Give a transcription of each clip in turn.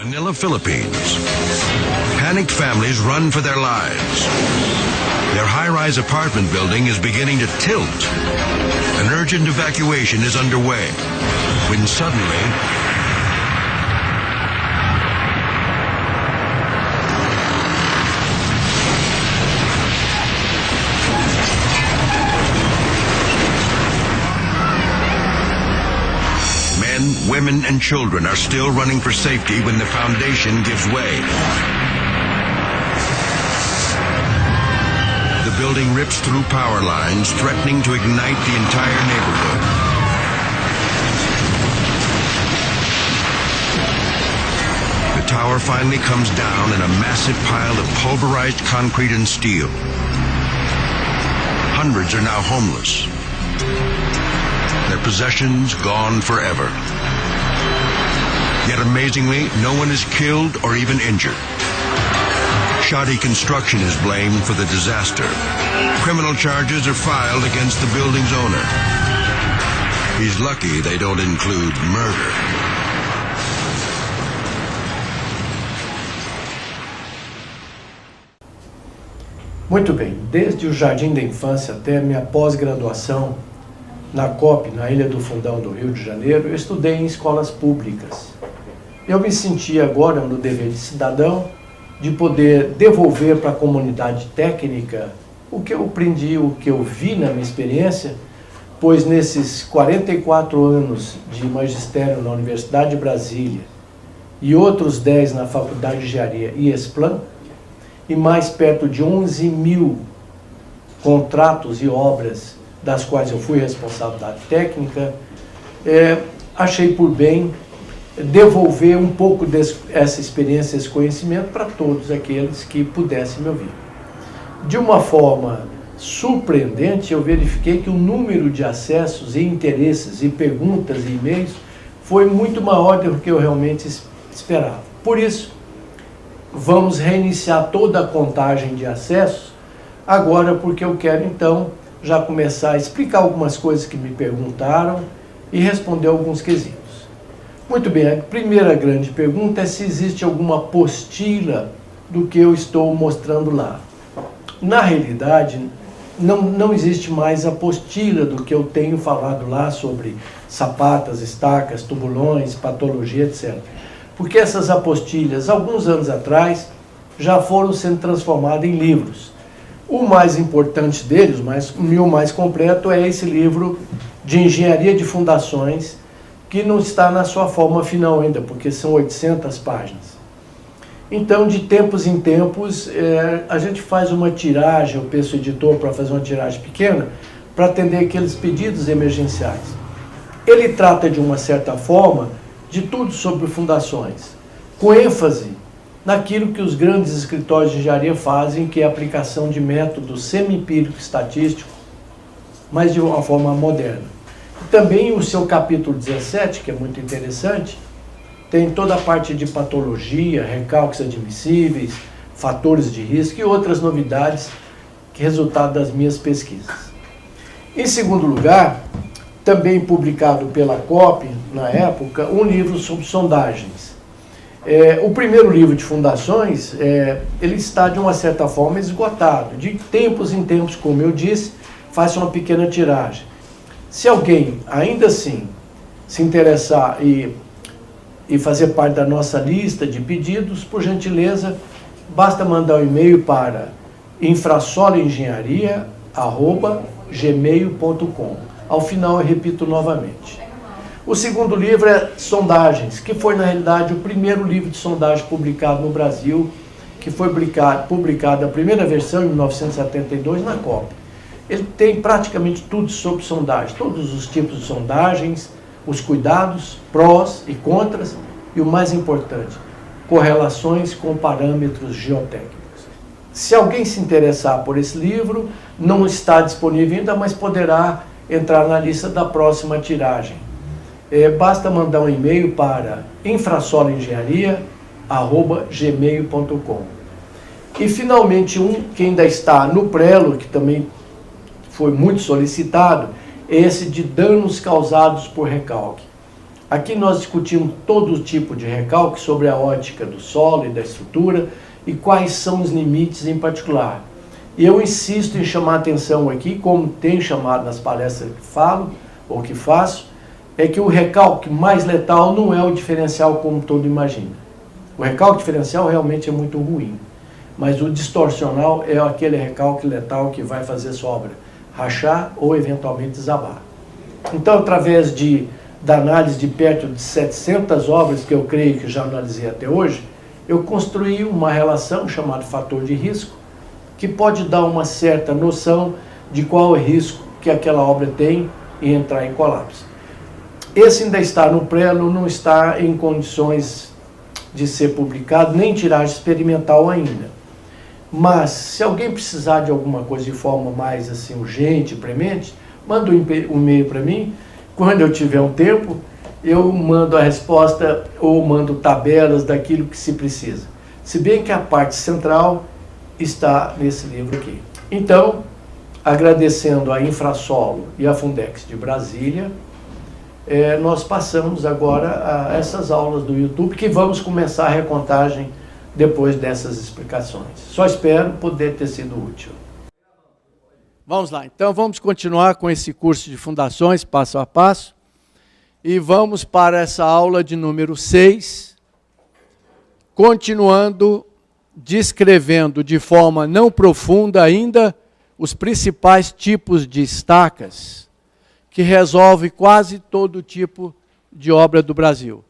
Manila, Philippines. Panicked families run for their lives. Their high-rise apartment building is beginning to tilt. An urgent evacuation is underway when suddenly men, women, and children are still running for safety when the foundation gives way. The building rips through power lines, threatening to ignite the entire neighborhood. The tower finally comes down in a massive pile of pulverized concrete and steel. Hundreds are now homeless. Their possessions gone forever. Yet amazingly, no one is killed or even injured. Shoddy construction is blamed for the disaster. Criminal charges are filed against the building's owner. He's lucky they don't include murder. Muito bem, desde o jardim da infância até minha pós-graduação na COP, na Ilha do Fundão do Rio de Janeiro, eu estudei em escolas públicas. Eu me senti agora no dever de cidadão de poder devolver para a comunidade técnica o que eu aprendi, o que eu vi na minha experiência, pois nesses 44 anos de magistério na Universidade de Brasília e outros 10 na Faculdade de Engenharia e Esplan, e mais perto de 11 mil contratos e obras das quais eu fui responsável da técnica, achei por bem devolver um pouco dessa experiência, esse conhecimento para todos aqueles que pudessem me ouvir. De uma forma surpreendente, eu verifiquei que o número de acessos e interesses e perguntas e e-mails foi muito maior do que eu realmente esperava. Por isso, vamos reiniciar toda a contagem de acessos agora, porque eu quero então já começar a explicar algumas coisas que me perguntaram e responder alguns quesitos. Muito bem, a primeira grande pergunta é se existe alguma apostila do que eu estou mostrando lá. Na realidade, não existe mais apostila do que eu tenho falado lá sobre sapatas, estacas, tubulões, patologia, etc. Porque essas apostilhas, alguns anos atrás, já foram sendo transformadas em livros. O mais importante deles, o mais completo, é esse livro de Engenharia de Fundações, que não está na sua forma final ainda, porque são 800 páginas. Então, de tempos em tempos, a gente faz uma tiragem, eu peço ao editor para fazer uma tiragem pequena, para atender aqueles pedidos emergenciais. Ele trata, de uma certa forma, de tudo sobre fundações, com ênfase naquilo que os grandes escritórios de engenharia fazem, que é a aplicação de método semi-empírico estatístico, mas de uma forma moderna. Também o seu capítulo 17, que é muito interessante, tem toda a parte de patologia, recalques admissíveis, fatores de risco e outras novidades que resultado das minhas pesquisas. Em segundo lugar, também publicado pela COP, na época, um livro sobre sondagens. O primeiro livro de fundações, ele está de uma certa forma esgotado. De tempos em tempos, como eu disse, faço uma pequena tiragem. Se alguém, ainda assim, se interessar e fazer parte da nossa lista de pedidos, por gentileza, basta mandar um e-mail para infrasoloengenharia@gmail.com. Ao final eu repito novamente. O segundo livro é Sondagens, que foi na realidade o primeiro livro de sondagem publicado no Brasil, que foi publicado a primeira versão em 1972 na COP. Ele tem praticamente tudo sobre sondagem, todos os tipos de sondagens, os cuidados, prós e contras, e o mais importante, correlações com parâmetros geotécnicos. Se alguém se interessar por esse livro, não está disponível ainda, mas poderá entrar na lista da próxima tiragem. Basta mandar um e-mail para infrasoloengenharia@gmail.com. E finalmente que ainda está no prelo, que também foi muito solicitado, é esse de danos causados por recalque. Aqui nós discutimos todo tipo de recalque sobre a ótica do solo e da estrutura e quais são os limites em particular. E eu insisto em chamar a atenção aqui, como tenho chamado nas palestras que falo ou que faço, é que o recalque mais letal não é o diferencial como todo imagina. O recalque diferencial realmente é muito ruim, mas o distorcional é aquele recalque letal que vai fazer sua obra rachar ou eventualmente desabar. Então, através da análise de perto de 700 obras que eu creio que já analisei até hoje, eu construí uma relação chamada fator de risco, que pode dar uma certa noção de qual é o risco que aquela obra tem em entrar em colapso. Esse ainda está no prelo, não está em condições de ser publicado, nem tiragem experimental ainda. Mas, se alguém precisar de alguma coisa de forma mais assim, urgente, premente, manda um e-mail para mim. Quando eu tiver um tempo, eu mando a resposta ou mando tabelas daquilo que se precisa. Se bem que a parte central está nesse livro aqui. Então, agradecendo a Infrasolo e a Fundex de Brasília, nós passamos agora a essas aulas do YouTube, que vamos começar a recontagem depois dessas explicações. Só espero poder ter sido útil. Vamos lá, então vamos continuar com esse curso de fundações, passo a passo, e vamos para essa aula de número 6, continuando descrevendo de forma não profunda ainda os principais tipos de estacas que resolve quase todo tipo de obra do Brasil.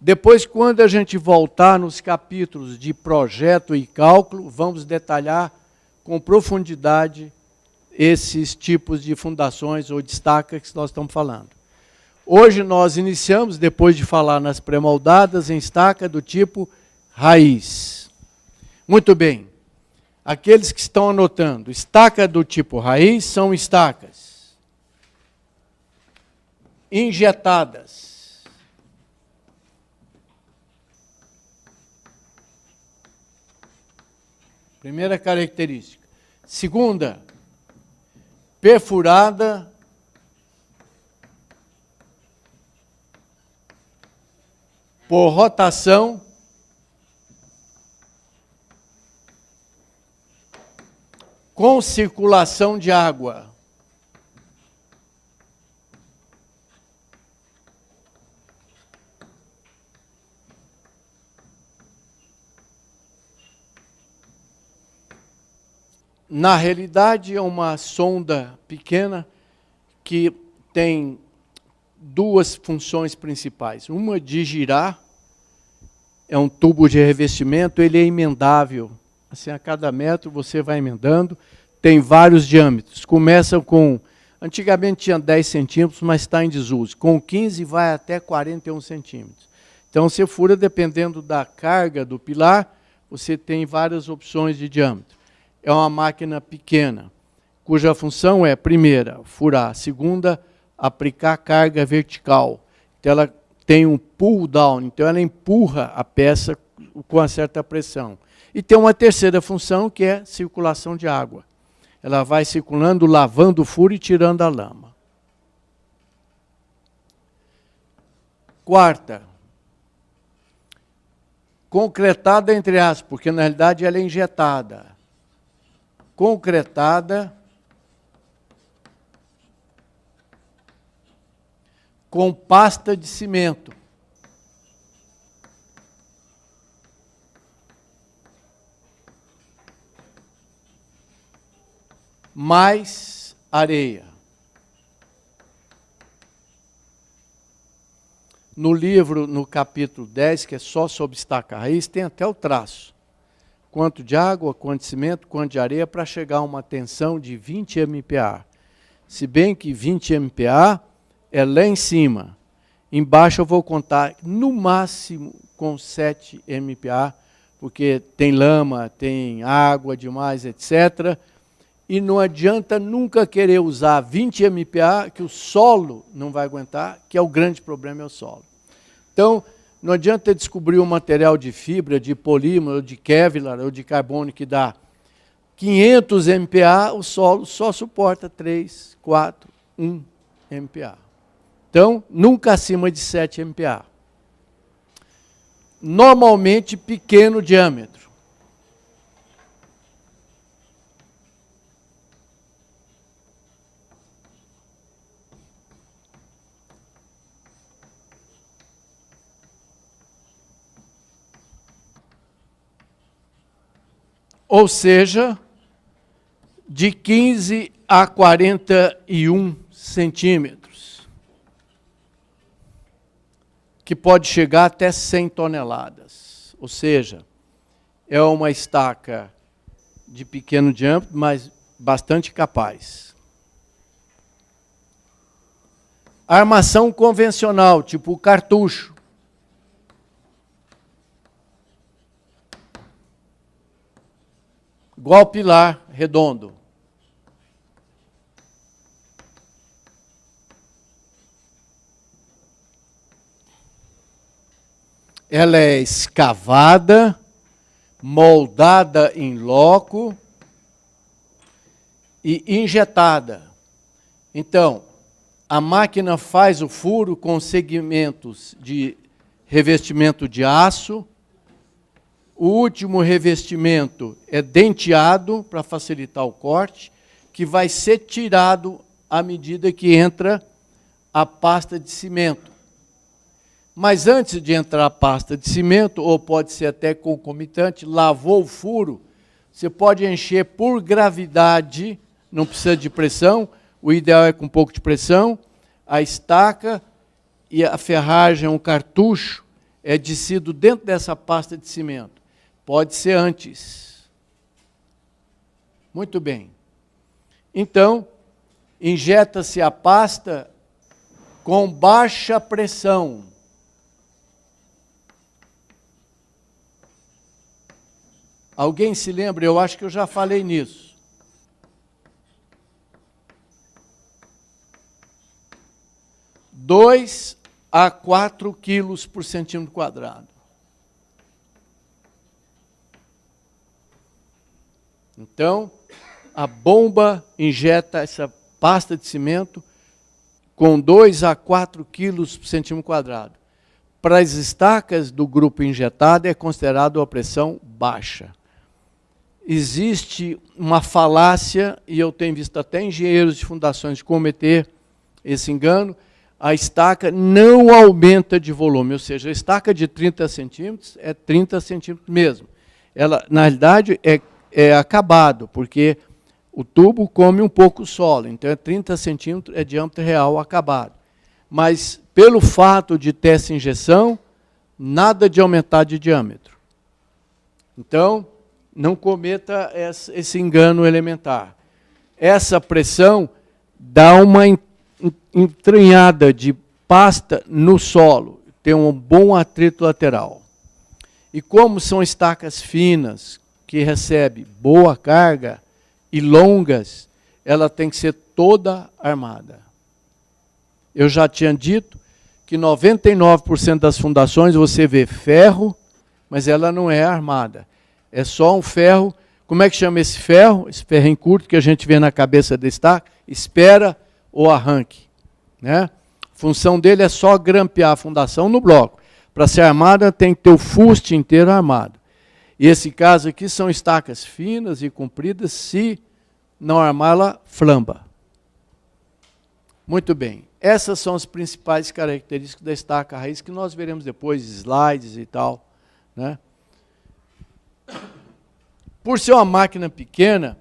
Depois, quando a gente voltar nos capítulos de projeto e cálculo, vamos detalhar com profundidade esses tipos de fundações ou de estacas que nós estamos falando. Hoje nós iniciamos, depois de falar nas pré-moldadas, em estaca do tipo raiz. Muito bem. Aqueles que estão anotando, estaca do tipo raiz são estacas injetadas. Primeira característica. Segunda, perfurada por rotação com circulação de água. Na realidade, é uma sonda pequena que tem duas funções principais. Uma de girar, é um tubo de revestimento, ele é emendável. Assim, a cada metro você vai emendando, tem vários diâmetros. Começam com, antigamente tinha 10 centímetros, mas está em desuso. Com 15 vai até 41 centímetros. Então, você fura, dependendo da carga do pilar, você tem várias opções de diâmetro. É uma máquina pequena, cuja função é, primeira, furar, segunda, aplicar carga vertical. Então, ela tem um pull down, então ela empurra a peça com uma certa pressão. E tem uma terceira função, que é circulação de água. Ela vai circulando, lavando o furo e tirando a lama. Quarta, concretada entre aspas, porque na realidade ela é injetada. Concretada com pasta de cimento. Mais areia. No livro, no capítulo 10, que é só sobre estaca raiz, tem até o traço. Quanto de água, quanto de cimento, quanto de areia, para chegar a uma tensão de 20 MPa. Se bem que 20 MPa é lá em cima. Embaixo eu vou contar no máximo com 7 MPa, porque tem lama, tem água demais, etc. E não adianta nunca querer usar 20 MPa, que o solo não vai aguentar, que é o grande problema, é o solo. Então, não adianta descobrir um material de fibra, de polímero, de Kevlar ou de carbono que dá 500 MPa, o solo só suporta 3, 4, 1 MPa. Então, nunca acima de 7 MPa. Normalmente, pequeno diâmetro. Ou seja, de 15 a 41 centímetros, que pode chegar até 100 toneladas. Ou seja, é uma estaca de pequeno diâmetro, mas bastante capaz. Armação convencional, tipo cartucho. Igual pilar redondo. Ela é escavada, moldada em loco e injetada. Então, a máquina faz o furo com segmentos de revestimento de aço. O último revestimento é denteado para facilitar o corte, que vai ser tirado à medida que entra a pasta de cimento. Mas antes de entrar a pasta de cimento, ou pode ser até concomitante, lavou o furo, você pode encher por gravidade, não precisa de pressão, o ideal é com um pouco de pressão, a estaca e a ferragem, o cartucho, é descido dentro dessa pasta de cimento. Pode ser antes. Muito bem. Então, injeta-se a pasta com baixa pressão. Alguém se lembra? Eu acho que eu já falei nisso. Dois a 4 quilos por centímetro quadrado. Então, a bomba injeta essa pasta de cimento com 2 a 4 quilos por centímetro quadrado. Para as estacas do grupo injetado, é considerado a pressão baixa. Existe uma falácia, e eu tenho visto até engenheiros de fundações cometer esse engano, a estaca não aumenta de volume, ou seja, a estaca de 30 centímetros é 30 centímetros mesmo. Ela, na realidade, é acabado, porque o tubo come um pouco o solo, então é 30 centímetros, é diâmetro real acabado. Mas, pelo fato de ter essa injeção, nada de aumentar de diâmetro. Então, não cometa esse engano elementar. Essa pressão dá uma entranhada de pasta no solo, tem um bom atrito lateral. E como são estacas finas, que recebe boa carga e longas, ela tem que ser toda armada. Eu já tinha dito que 99% das fundações você vê ferro, mas ela não é armada. É só um ferro. Como é que chama esse ferro? Esse ferrinho curto que a gente vê na cabeça da estaca, espera ou arranque. Né? A função dele é só grampear a fundação no bloco. Para ser armada tem que ter o fuste inteiro armado. E esse caso aqui são estacas finas e compridas, se não armar, ela flamba. Muito bem. Essas são as principais características da estaca raiz, que nós veremos depois, slides e tal. Né? Por ser uma máquina pequena,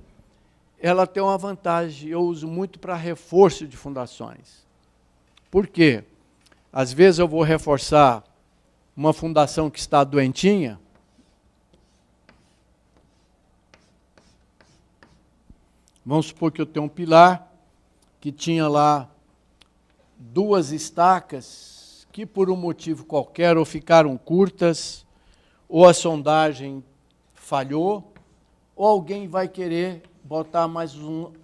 ela tem uma vantagem, eu uso muito para reforço de fundações. Por quê? Às vezes eu vou reforçar uma fundação que está doentinha, vamos supor que eu tenho um pilar que tinha lá 2 estacas que por um motivo qualquer ou ficaram curtas, ou a sondagem falhou, ou alguém vai querer botar mais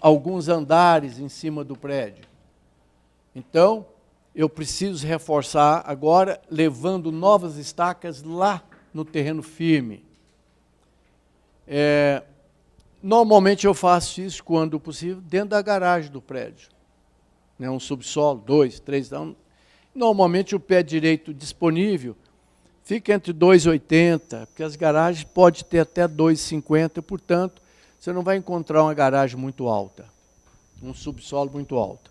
alguns andares em cima do prédio. Então, eu preciso reforçar agora, levando novas estacas lá no terreno firme. Normalmente eu faço isso, quando possível, dentro da garagem do prédio. Um subsolo, 2, 3, Normalmente o pé direito disponível fica entre 2,80, porque as garagens podem ter até 2,50, portanto, você não vai encontrar uma garagem muito alta, um subsolo muito alto.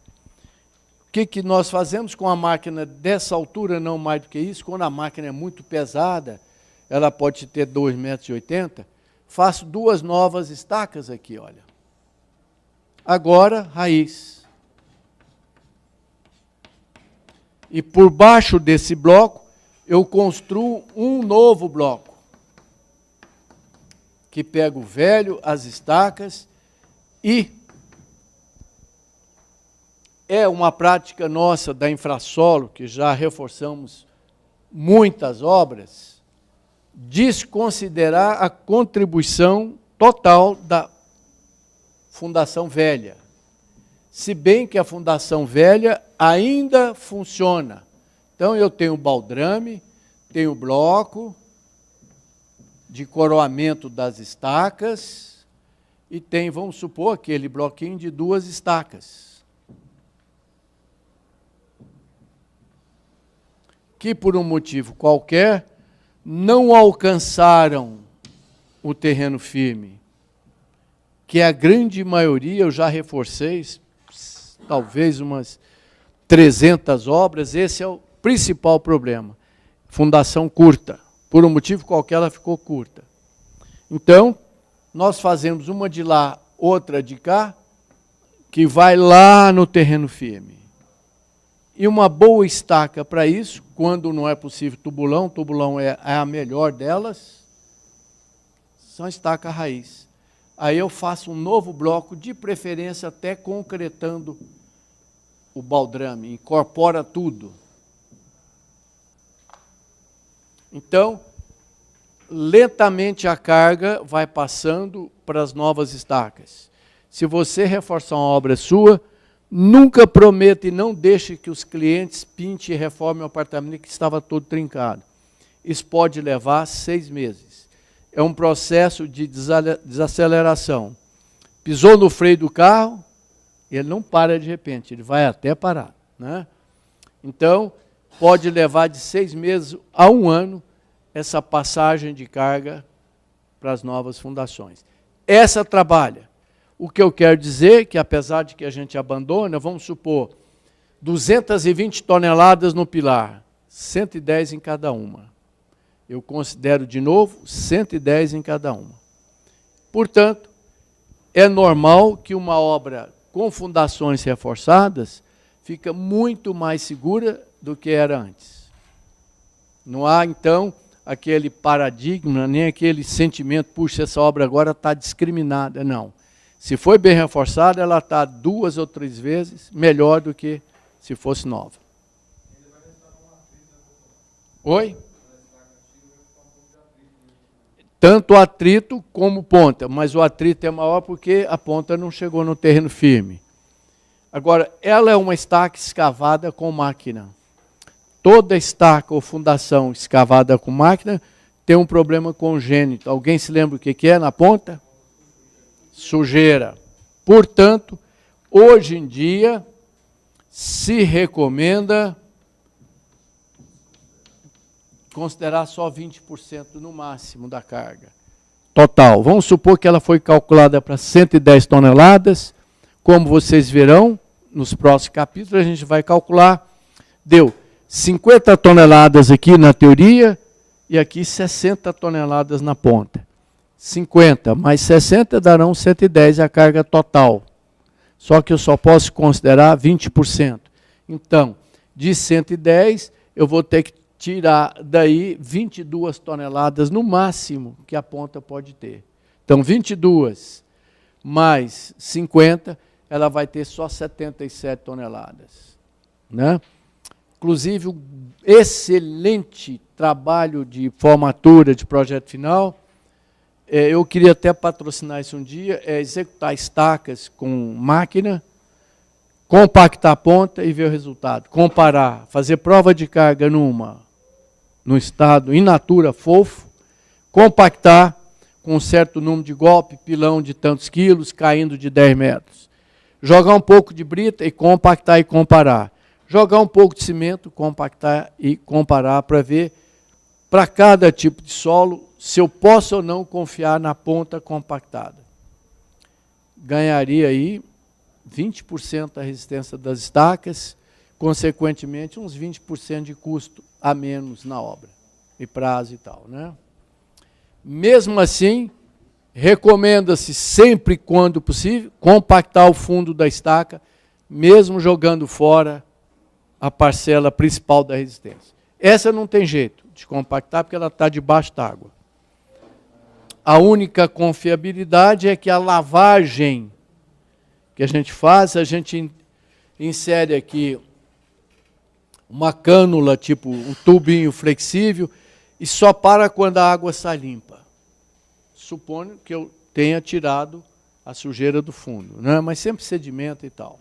O que nós fazemos com a máquina dessa altura, não mais do que isso? Quando a máquina é muito pesada, ela pode ter 2,80 m, faço 2 novas estacas aqui, olha. Agora, raiz. E por baixo desse bloco, eu construo um novo bloco, que pega o velho, as estacas, e é uma prática nossa da Infrasolo, que já reforçamos muitas obras, desconsiderar a contribuição total da fundação velha. Se bem que a fundação velha ainda funciona. Então, eu tenho baldrame, tenho bloco de coroamento das estacas e tem, vamos supor, aquele bloquinho de 2 estacas, que por um motivo qualquer não alcançaram o terreno firme, que a grande maioria, eu já reforcei, talvez umas 300 obras, esse é o principal problema. Fundação curta, por um motivo qualquer ela ficou curta. Então, nós fazemos uma de lá, outra de cá, que vai lá no terreno firme. E uma boa estaca para isso, quando não é possível tubulão é a melhor delas, são estaca raiz. Aí eu faço um novo bloco, de preferência até concretando o baldrame, incorpora tudo. Então, lentamente a carga vai passando para as novas estacas. Se você reforçar uma obra sua, nunca prometa e não deixe que os clientes pintem e reformem o apartamento que estava todo trincado. Isso pode levar 6 meses. É um processo de desaceleração. Pisou no freio do carro, ele não para de repente, ele vai até parar, né? Então, pode levar de 6 meses a 1 ano essa passagem de carga para as novas fundações. Essa trabalha. O que eu quero dizer é que, apesar de que a gente abandona, vamos supor, 220 toneladas no pilar, 110 em cada uma. Eu considero, de novo, 110 em cada uma. Portanto, é normal que uma obra com fundações reforçadas fica muito mais segura do que era antes. Não há, então, aquele paradigma, nem aquele sentimento, puxa, essa obra agora está discriminada. Não. Se foi bem reforçada, ela está 2 ou 3 vezes melhor do que se fosse nova. Oi? Tanto atrito como ponta, mas o atrito é maior porque a ponta não chegou no terreno firme. Agora, ela é uma estaca escavada com máquina. Toda estaca ou fundação escavada com máquina tem um problema congênito. Alguém se lembra o que é na ponta? Sujeira. Portanto, hoje em dia, se recomenda considerar só 20% no máximo da carga total. Vamos supor que ela foi calculada para 110 toneladas. Como vocês verão, nos próximos capítulos, a gente vai calcular. Deu 50 toneladas aqui na teoria e aqui 60 toneladas na ponta. 50 mais 60 darão 110 a carga total. Só que eu só posso considerar 20%. Então, de 110, eu vou ter que tirar daí 22 toneladas no máximo que a ponta pode ter. Então, 22 mais 50, ela vai ter só 77 toneladas. Né? Inclusive, um excelente trabalho de formatura de projeto final. Eu queria até patrocinar isso um dia, executar estacas com máquina, compactar a ponta e ver o resultado. Comparar, fazer prova de carga no estado in natura fofo, compactar com um certo número de golpe, pilão de tantos quilos, caindo de 10 metros. Jogar um pouco de brita e compactar e comparar. jogar um pouco de cimento, compactar e comparar para ver, para cada tipo de solo, se eu posso ou não confiar na ponta compactada. Ganharia aí 20% da resistência das estacas, consequentemente uns 20% de custo a menos na obra, e prazo e tal, né? Mesmo assim, recomenda-se sempre, quando possível, compactar o fundo da estaca, mesmo jogando fora a parcela principal da resistência. Essa não tem jeito de compactar, porque ela está debaixo d'água. A única confiabilidade é que a lavagem que a gente faz, a gente insere aqui uma cânula, tipo um tubinho flexível, e só para quando a água sai limpa. Suponho que eu tenha tirado a sujeira do fundo, né? Mas sempre sedimento e tal.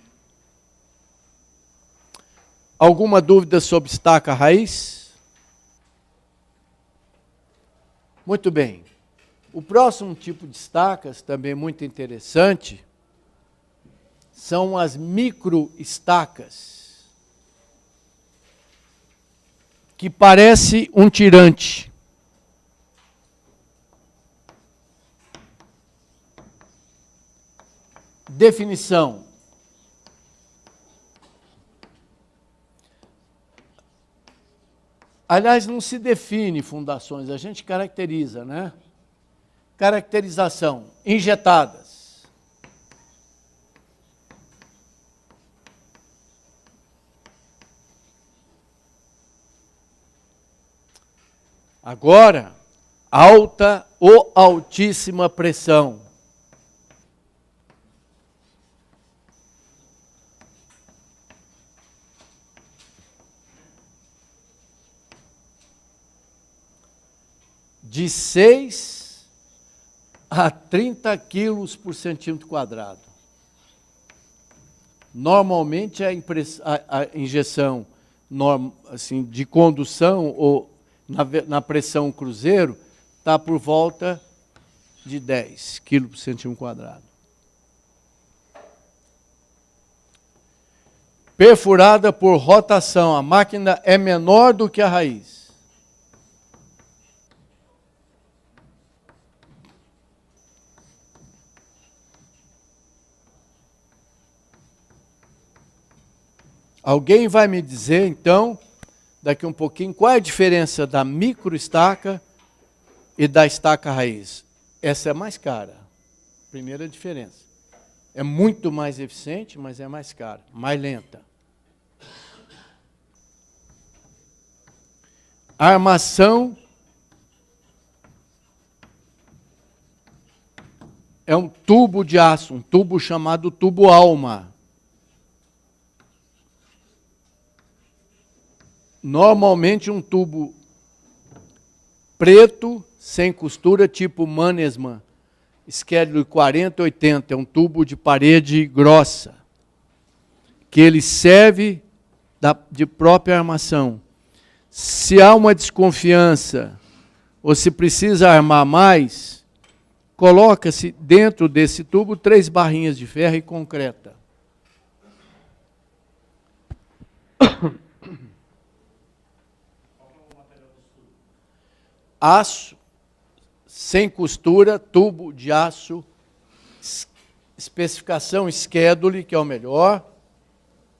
Alguma dúvida sobre estaca raiz? Muito bem. O próximo tipo de estacas, também muito interessante, são as microestacas, que parece um tirante. Definição. Aliás, não se define fundações, a gente caracteriza, né? Caracterização, injetadas. Agora, alta ou altíssima pressão. De 6 a 30 quilos por centímetro quadrado. Normalmente a injeção assim, de condução ou na pressão cruzeiro está por volta de 10 quilos por centímetro quadrado. Perfurada por rotação, a máquina é menor do que a raiz. Alguém vai me dizer, então, daqui um pouquinho, qual é a diferença da microestaca e da estaca raiz? Essa é mais cara. Primeira diferença. É muito mais eficiente, mas é mais cara, mais lenta. A armação é um tubo de aço, um tubo chamado tubo alma. Normalmente um tubo preto, sem costura, tipo Mannesmann, Schedule 4080, é um tubo de parede grossa, que ele serve de própria armação. Se há uma desconfiança, ou se precisa armar mais, coloca-se dentro desse tubo 3 barrinhas de ferro e concreta. Aço, sem costura, tubo de aço, especificação Schedule, que é o melhor,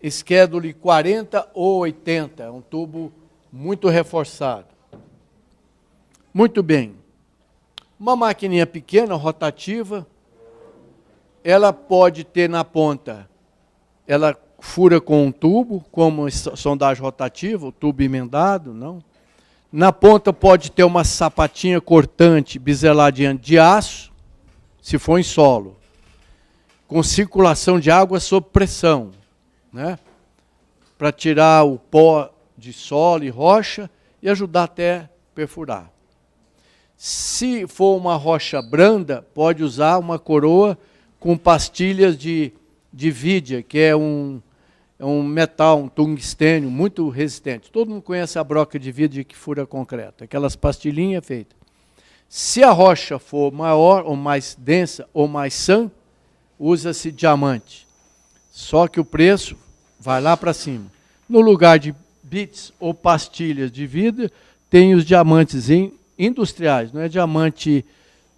Schedule 40 ou 80, é um tubo muito reforçado. Muito bem. Uma maquininha pequena, rotativa, ela pode ter na ponta, ela fura com um tubo, como sondagem rotativa, o tubo emendado, não? Na ponta pode ter uma sapatinha cortante biseladinha de aço, se for em solo, com circulação de água sob pressão, né? Para tirar o pó de solo e rocha e ajudar até perfurar. Se for uma rocha branda, pode usar uma coroa com pastilhas de vídia, que é um metal, um tungstênio muito resistente. Todo mundo conhece a broca de vídeo que fura concreto, aquelas pastilhinhas feitas. Se a rocha for maior ou mais densa ou mais sã, usa-se diamante. Só que o preço vai lá para cima. No lugar de bits ou pastilhas de vidro, tem os diamantes industriais. Não é diamante,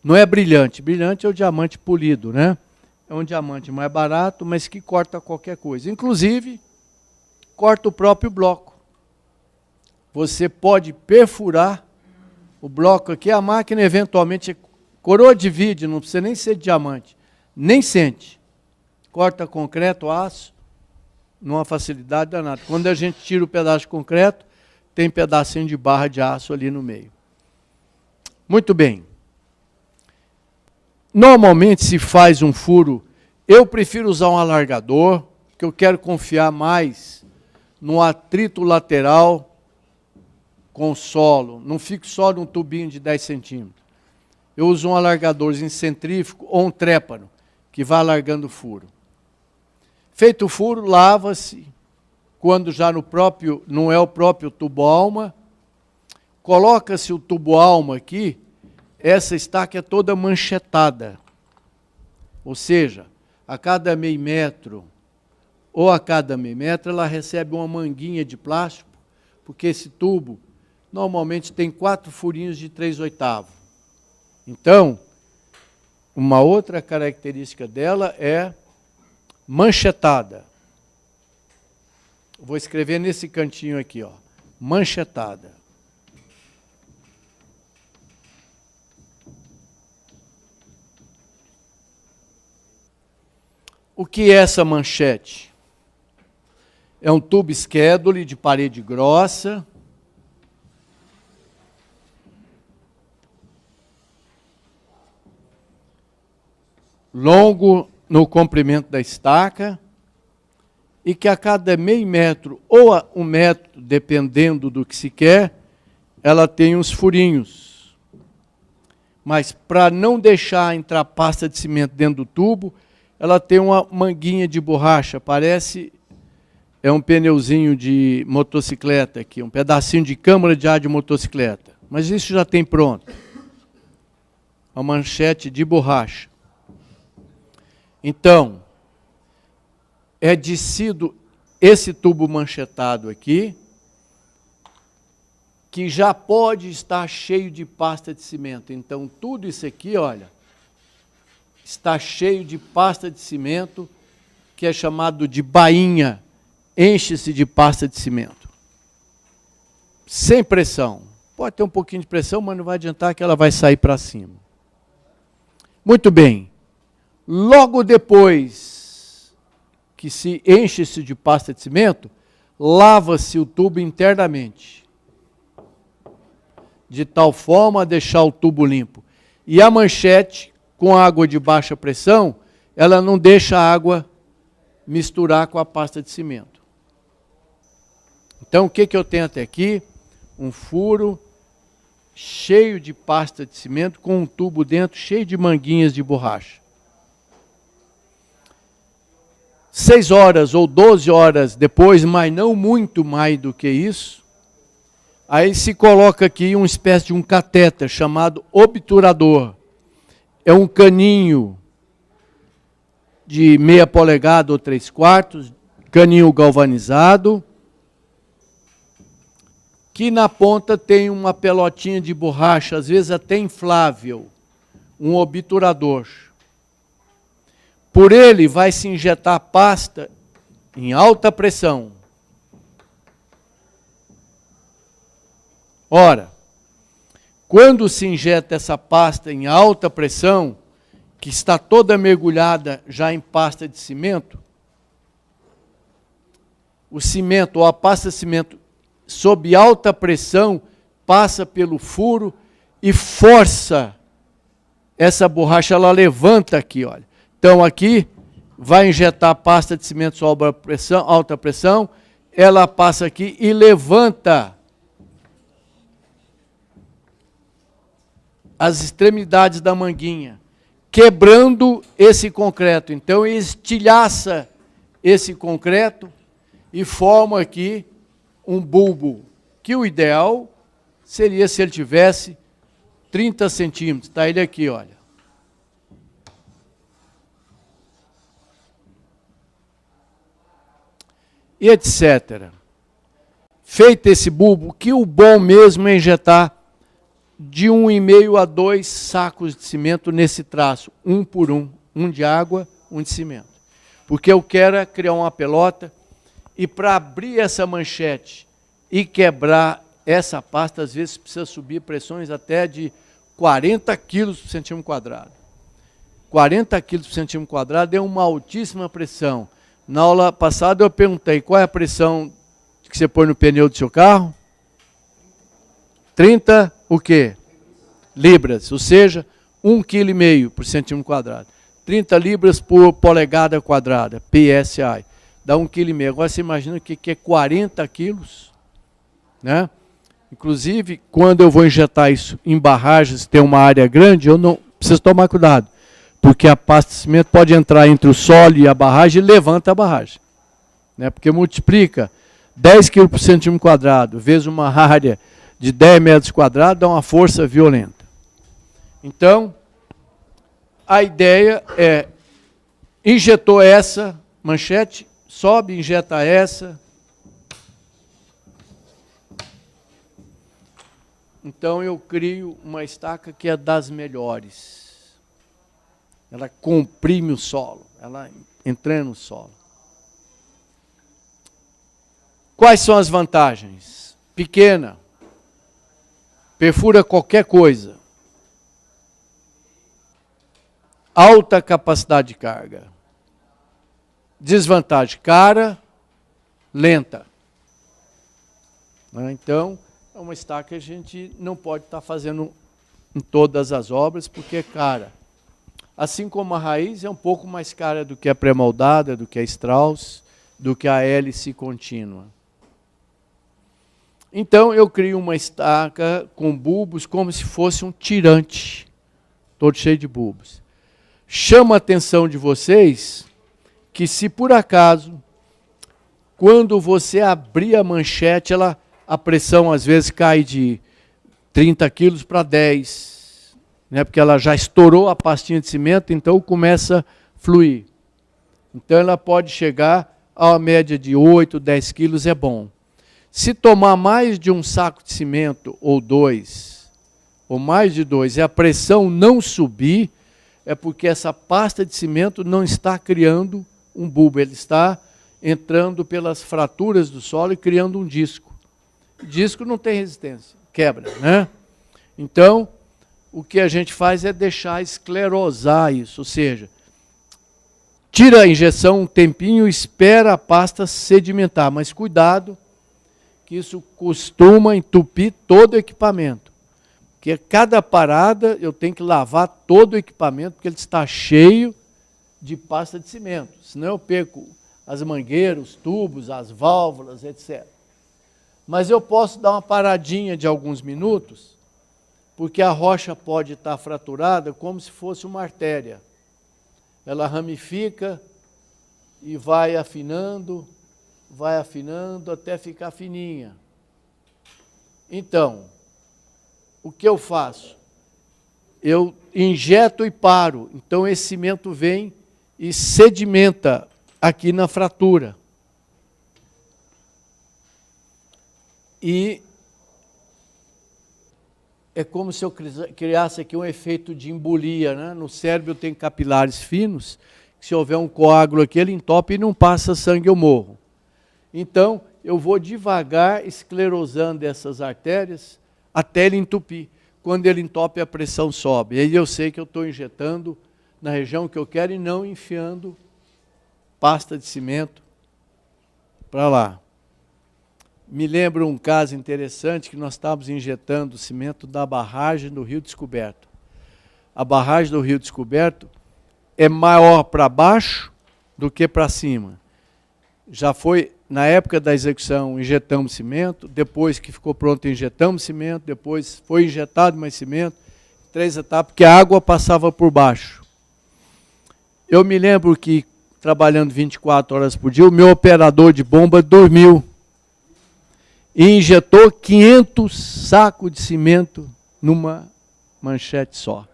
não é brilhante. Brilhante é o diamante polido, né? É um diamante mais barato, mas que corta qualquer coisa. Inclusive, corta o próprio bloco. Você pode perfurar o bloco aqui, a máquina eventualmente, coroa de vídeo, não precisa nem ser de diamante, nem sente. Corta concreto, aço, numa facilidade danada. Quando a gente tira o pedaço de concreto, tem pedacinho de barra de aço ali no meio. Muito bem. Normalmente se faz um furo, eu prefiro usar um alargador, porque eu quero confiar mais no atrito lateral com o solo. Não fico só num tubinho de 10 centímetros. Eu uso um alargadorzinho centrífugo ou um trépano, que vai alargando o furo. Feito o furo, lava-se, quando já no próprio, não é o próprio tubo-alma, coloca-se o tubo-alma aqui, essa estaca é toda manchetada. Ou seja, a cada meio metro ou a cada meio metro, ela recebe uma manguinha de plástico, porque esse tubo normalmente tem 4 furinhos de 3/8. Então, uma outra característica dela é manchetada. Vou escrever nesse cantinho aqui, ó, manchetada. O que é essa manchete? É um tubo schedule de parede grossa, longo no comprimento da estaca, e que a cada meio metro ou a 1 metro, dependendo do que se quer, ela tem uns furinhos. Mas para não deixar entrar pasta de cimento dentro do tubo, ela tem uma manguinha de borracha, parece, é um pneuzinho de motocicleta aqui, um pedacinho de câmara de ar de motocicleta. Mas isso já tem pronto. Uma manchete de borracha. Então, é descido esse tubo manchetado aqui, que já pode estar cheio de pasta de cimento. Então, tudo isso aqui, olha, está cheio de pasta de cimento, que é chamado de bainha, enche-se de pasta de cimento. Sem pressão. Pode ter um pouquinho de pressão, mas não vai adiantar que ela vai sair para cima. Muito bem. Logo depois que se enche-se de pasta de cimento, lava-se o tubo internamente, de tal forma a deixar o tubo limpo. E a manchete, com água de baixa pressão, ela não deixa a água misturar com a pasta de cimento. Então, o que eu tenho até aqui? Um furo cheio de pasta de cimento, com um tubo dentro cheio de manguinhas de borracha. 6 horas ou 12 horas depois, mas não muito mais do que isso, aí se coloca aqui uma espécie de um catéter chamado obturador. É um caninho de meia polegada ou 3/4, caninho galvanizado, que na ponta tem uma pelotinha de borracha, às vezes até inflável, um obturador. Por ele vai se injetar pasta em alta pressão. Ora, quando se injeta essa pasta em alta pressão, que está toda mergulhada já em pasta de cimento, o cimento ou a pasta de cimento sob alta pressão passa pelo furo e força essa borracha, ela levanta aqui, olha. Então aqui vai injetar pasta de cimento sob alta pressão, ela passa aqui e levanta as extremidades da manguinha, quebrando esse concreto. Então estilhaça esse concreto e forma aqui um bulbo, que o ideal seria se ele tivesse 30 centímetros. Está ele aqui, olha. E etc. feito esse bulbo, que o bom mesmo é injetar de 1,5 a 2 sacos de cimento nesse traço, um por um de água, um de cimento. Porque eu quero é criar uma pelota, e para abrir essa manchete e quebrar essa pasta, às vezes precisa subir pressões até de 40 quilos por centímetro quadrado. 40 quilos por centímetro quadrado é uma altíssima pressão. Na aula passada eu perguntei qual é a pressão que você põe no pneu do seu carro? 30 o quê? Libras, ou seja, 1,5 kg por centímetro quadrado. 30 libras por polegada quadrada, PSI, dá 1,5 kg. Agora você imagina o que é 40 quilos, né? Inclusive, quando eu vou injetar isso em barragens, tem uma área grande, eu não preciso tomar cuidado, porque a pasta de cimento pode entrar entre o solo e a barragem e levanta a barragem, né? Porque multiplica 10 kg por centímetro quadrado, vezes uma área de 10 metros quadrados, dá uma força violenta. Então, a ideia é, injetou essa manchete, sobe, injeta essa. Então eu crio uma estaca que é das melhores. Ela comprime o solo, ela entra no solo. Quais são as vantagens? Pequena, perfura qualquer coisa. Alta capacidade de carga. Desvantagem, cara, lenta. Então, é uma estaca que a gente não pode estar fazendo em todas as obras, porque é cara. Assim como a raiz é um pouco mais cara do que a pré-moldada, do que a Strauss, do que a hélice contínua. Então, eu crio uma estaca com bulbos como se fosse um tirante, todo cheio de bulbos. Chama a atenção de vocês que, se por acaso, quando você abrir a manchete, a pressão às vezes cai de 30 quilos para 10, né? Porque ela já estourou a pastinha de cimento, então começa a fluir. Então ela pode chegar a uma média de 8, 10 quilos, é bom. Se tomar mais de um saco de cimento, ou 2, ou mais de 2, e a pressão não subir, é porque essa pasta de cimento não está criando um bulbo, ele está entrando pelas fraturas do solo e criando um disco. O disco não tem resistência, quebra, né? Então, o que a gente faz é deixar esclerosar isso, ou seja, tira a injeção um tempinho, espera a pasta sedimentar, mas cuidado, que isso costuma entupir todo o equipamento. Porque a cada parada eu tenho que lavar todo o equipamento, porque ele está cheio de pasta de cimento. Senão eu perco as mangueiras, os tubos, as válvulas, etc. Mas eu posso dar uma paradinha de alguns minutos, porque a rocha pode estar fraturada como se fosse uma artéria. Ela ramifica e vai afinando até ficar fininha. Então, o que eu faço? Eu injeto e paro. Então esse cimento vem e sedimenta aqui na fratura. E é como se eu criasse aqui um efeito de embolia, né? No cérebro eu tenho capilares finos, que se houver um coágulo aqui, ele entope e não passa sangue, eu morro. Então, eu vou devagar esclerosando essas artérias até ele entupir. Quando ele entope, a pressão sobe. E aí eu sei que eu estou injetando na região que eu quero e não enfiando pasta de cimento para lá. Me lembro um caso interessante que nós estávamos injetando cimento da barragem do Rio Descoberto. A barragem do Rio Descoberto é maior para baixo do que para cima. Já foi, na época da execução, injetamos cimento, depois que ficou pronto, injetamos cimento, depois foi injetado mais cimento, 3 etapas, porque a água passava por baixo. Eu me lembro que, trabalhando 24 horas por dia, o meu operador de bomba dormiu e injetou 500 sacos de cimento numa manchete só.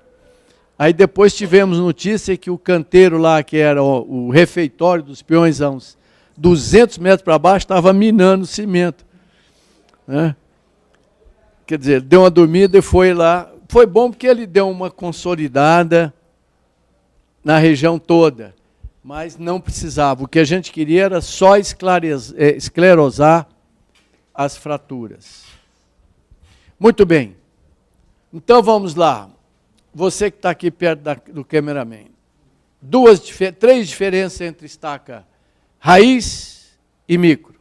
Aí depois tivemos notícia que o canteiro lá, que era o refeitório dos peões, a uns 200 metros para baixo, estava minando cimento. né? Quer dizer, deu uma dormida e foi lá. Foi bom porque ele deu uma consolidada na região toda, mas não precisava. O que a gente queria era só esclerosar as fraturas. Muito bem. Então vamos lá. Você que está aqui perto do cameraman. Três diferenças entre estaca raiz e micro.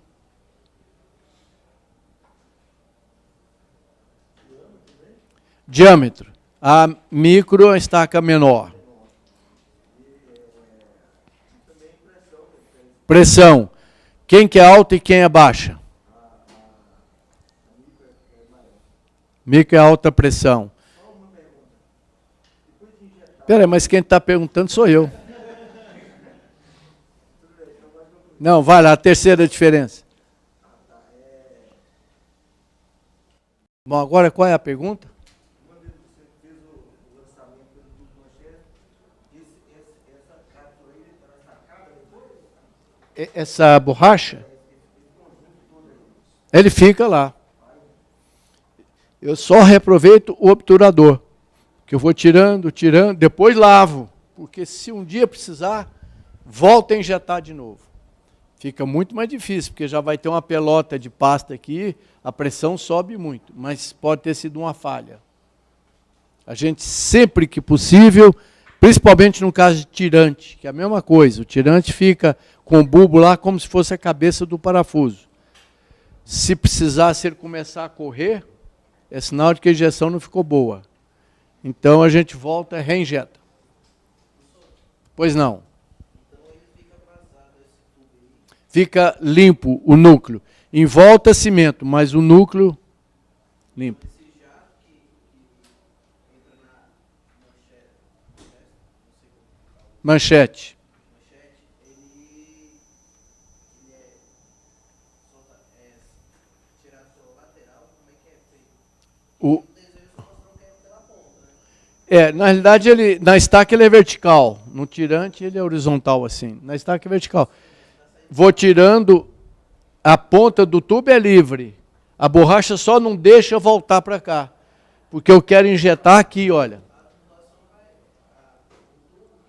Diâmetro. A micro é a estaca menor. Pressão. Quem que é alta e quem é baixa? Micro é alta pressão. Espera, mas quem está perguntando sou eu. Não, vai lá, a terceira diferença. Bom, agora qual é a pergunta? Essa borracha, ele fica lá. Eu só reaproveito o obturador, que eu vou tirando, depois lavo, porque se um dia precisar, volta a injetar de novo. Fica muito mais difícil, porque já vai ter uma pelota de pasta aqui, a pressão sobe muito, mas pode ter sido uma falha. A gente, sempre que possível, principalmente no caso de tirante, que é a mesma coisa, o tirante fica com o bulbo lá como se fosse a cabeça do parafuso. Se precisar, se ele começar a correr, é sinal de que a injeção não ficou boa. Então a gente volta e reinjeta. Pois não. Fica limpo o núcleo. Em volta cimento, mas o núcleo limpo. Manchete. Na realidade, na estaca ele é vertical. No tirante ele é horizontal assim. Na estaca é vertical. Vou tirando, a ponta do tubo é livre. A borracha só não deixa voltar para cá. Porque eu quero injetar aqui, olha.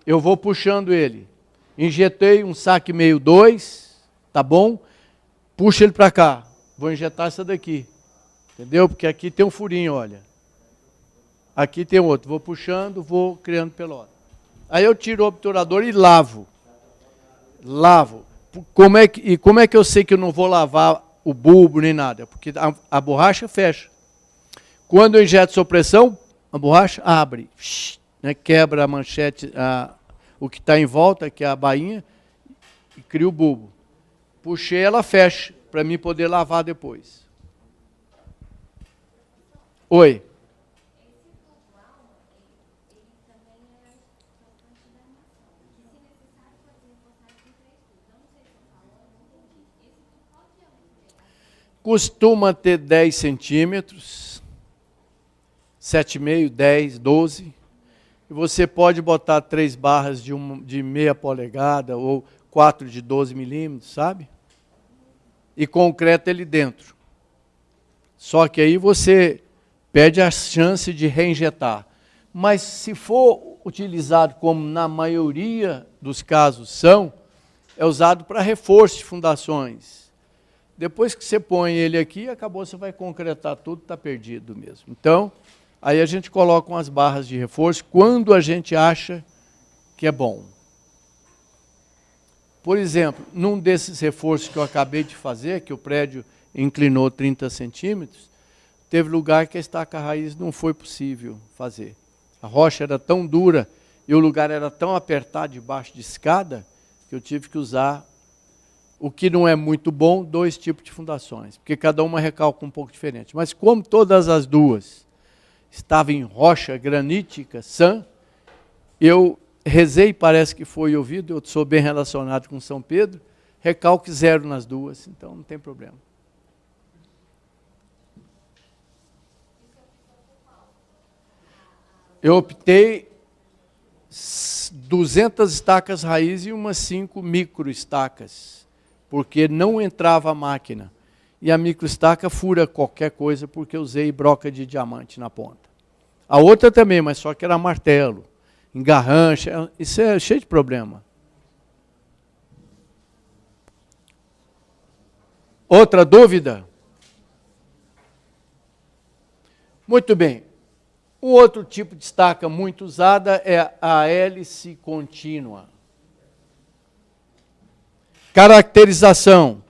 Eu vou puxando ele. Injetei um saque meio 2, tá bom? Puxa ele para cá. Vou injetar essa daqui. Entendeu? Porque aqui tem um furinho, olha. Aqui tem outro. Vou puxando, vou criando pelota. Aí eu tiro o obturador e lavo. Lavo. Como é que eu sei que eu não vou lavar o bulbo nem nada? Porque a borracha fecha. Quando eu injeto sob pressão, a borracha abre. Né, quebra a manchete, o que está em volta, que é a bainha, e cria o bulbo. Puxei, ela fecha, para mim poder lavar depois. Oi. Costuma ter 10 centímetros, 7,5, 10, 12. E você pode botar 3 barras de meia polegada ou 4 de 12 milímetros, sabe? E concreta ele dentro. Só que aí você perde a chance de reinjetar. Mas se for utilizado como na maioria dos casos são, é usado para reforço de fundações. Depois que você põe ele aqui, acabou, você vai concretar tudo, está perdido mesmo. Então, aí a gente coloca umas barras de reforço quando a gente acha que é bom. Por exemplo, num desses reforços que eu acabei de fazer, que o prédio inclinou 30 centímetros, teve lugar que a estaca raiz não foi possível fazer. A rocha era tão dura e o lugar era tão apertado debaixo de escada que eu tive que usar, o que não é muito bom, 2 tipos de fundações, porque cada uma recalca um pouco diferente. Mas como todas as duas estavam em rocha granítica, sã, eu rezei, parece que foi ouvido, eu sou bem relacionado com São Pedro, recalque 0 nas duas, então não tem problema. Eu optei 200 estacas raiz e umas 5 micro estacas, porque não entrava a máquina. e a microestaca fura qualquer coisa porque eu usei broca de diamante na ponta. A outra também, mas só que era martelo, engarrancha, isso é cheio de problema. Outra dúvida? Muito bem. O outro tipo de estaca muito usada é a hélice contínua. Caracterização.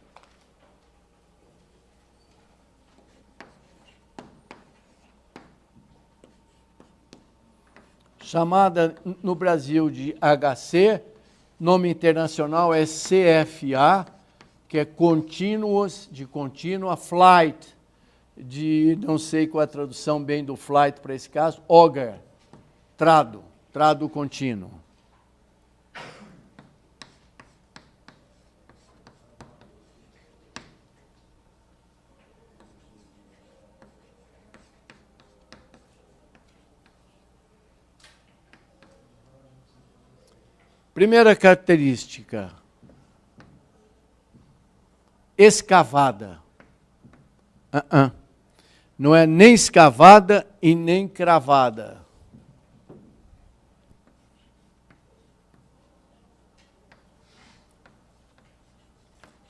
Chamada no Brasil de HC, nome internacional é CFA, que é Continuous, de contínua, Flight, de não sei qual a tradução bem do flight para esse caso, auger, trado contínuo. Primeira característica, escavada. Não é nem escavada e nem cravada.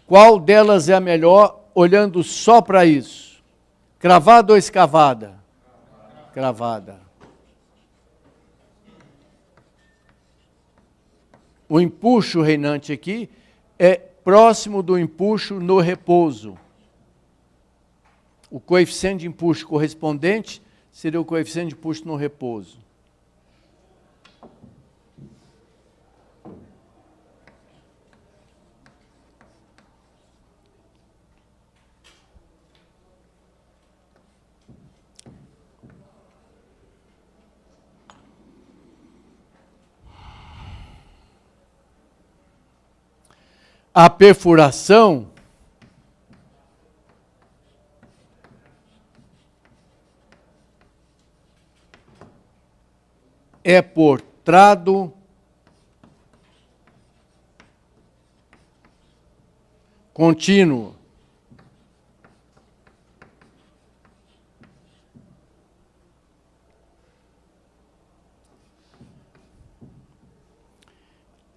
Qual delas é a melhor, olhando só para isso? Cravada ou escavada? Cravada. O empuxo reinante aqui é próximo do empuxo no repouso. O coeficiente de empuxo correspondente seria o coeficiente de empuxo no repouso. A perfuração é por trado contínuo.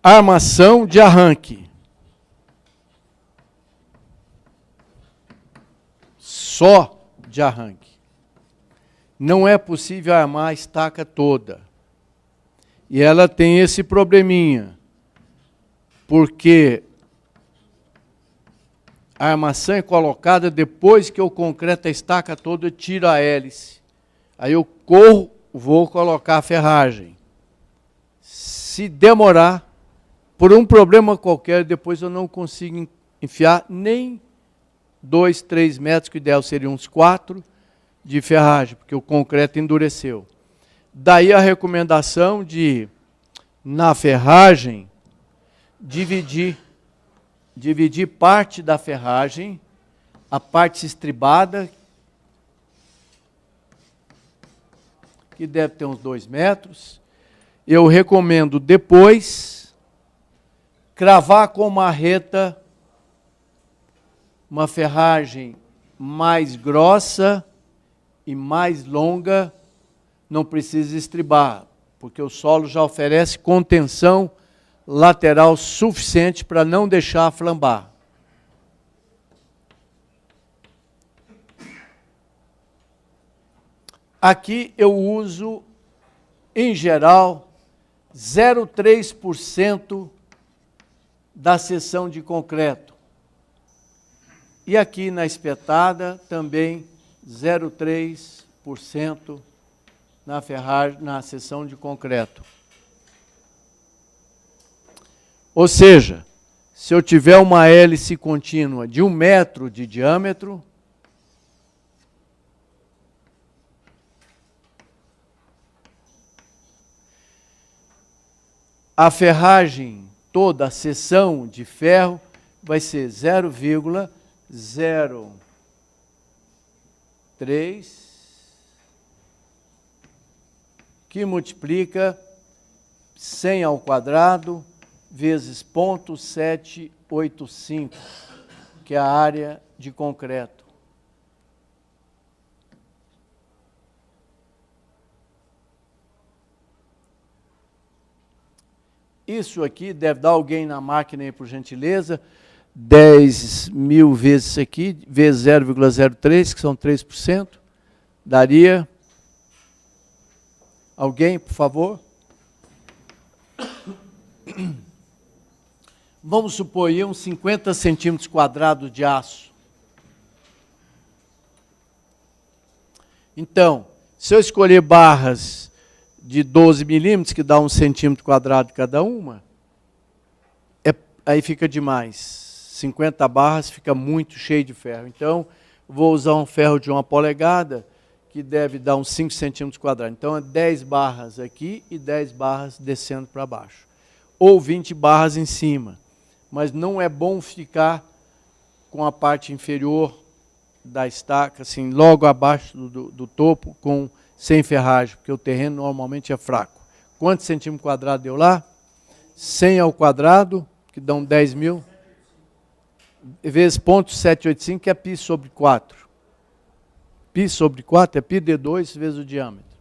Armação de arranque. Só de arranque. Não é possível armar a estaca toda. E ela tem esse probleminha, porque a armação é colocada depois que eu concreto a estaca toda, eu tiro a hélice. Aí eu corro, vou colocar a ferragem. Se demorar, por um problema qualquer, depois eu não consigo enfiar nem 2, 3 metros, que o ideal seria uns 4 de ferragem, porque o concreto endureceu. Daí a recomendação de, na ferragem, dividir parte da ferragem, a parte estribada, que deve ter uns 2 metros. Eu recomendo depois cravar com marreta uma ferragem mais grossa e mais longa, não precisa estribar, porque o solo já oferece contenção lateral suficiente para não deixar flambar. Aqui eu uso, em geral, 0,3% da seção de concreto. E aqui na espetada também 0,3% na ferragem, na seção de concreto. Ou seja, se eu tiver uma hélice contínua de 1 metro de diâmetro, a ferragem, toda a seção de ferro, vai ser 0,03, que multiplica 100 ao quadrado vezes 0,785, que é a área de concreto. Isso aqui deve dar alguém na máquina aí, por gentileza, 10.000 vezes isso aqui, vezes 0,03, que são 3%, daria... Alguém, por favor? Vamos supor aí uns 50 centímetros quadrados de aço. Então, se eu escolher barras de 12 milímetros, que dá 1 centímetro quadrado cada uma, aí fica demais. 50 barras fica muito cheio de ferro. Então, vou usar um ferro de 1 polegada, que deve dar uns 5 centímetros quadrados. Então, é 10 barras aqui e 10 barras descendo para baixo. Ou 20 barras em cima. Mas não é bom ficar com a parte inferior da estaca, assim, logo abaixo do topo, sem ferragem, porque o terreno normalmente é fraco. Quantos centímetros quadrados deu lá? 100 ao quadrado, que dão 10.000, vezes 0,785, que é π sobre 4. Π sobre 4 é π de 2 vezes o diâmetro.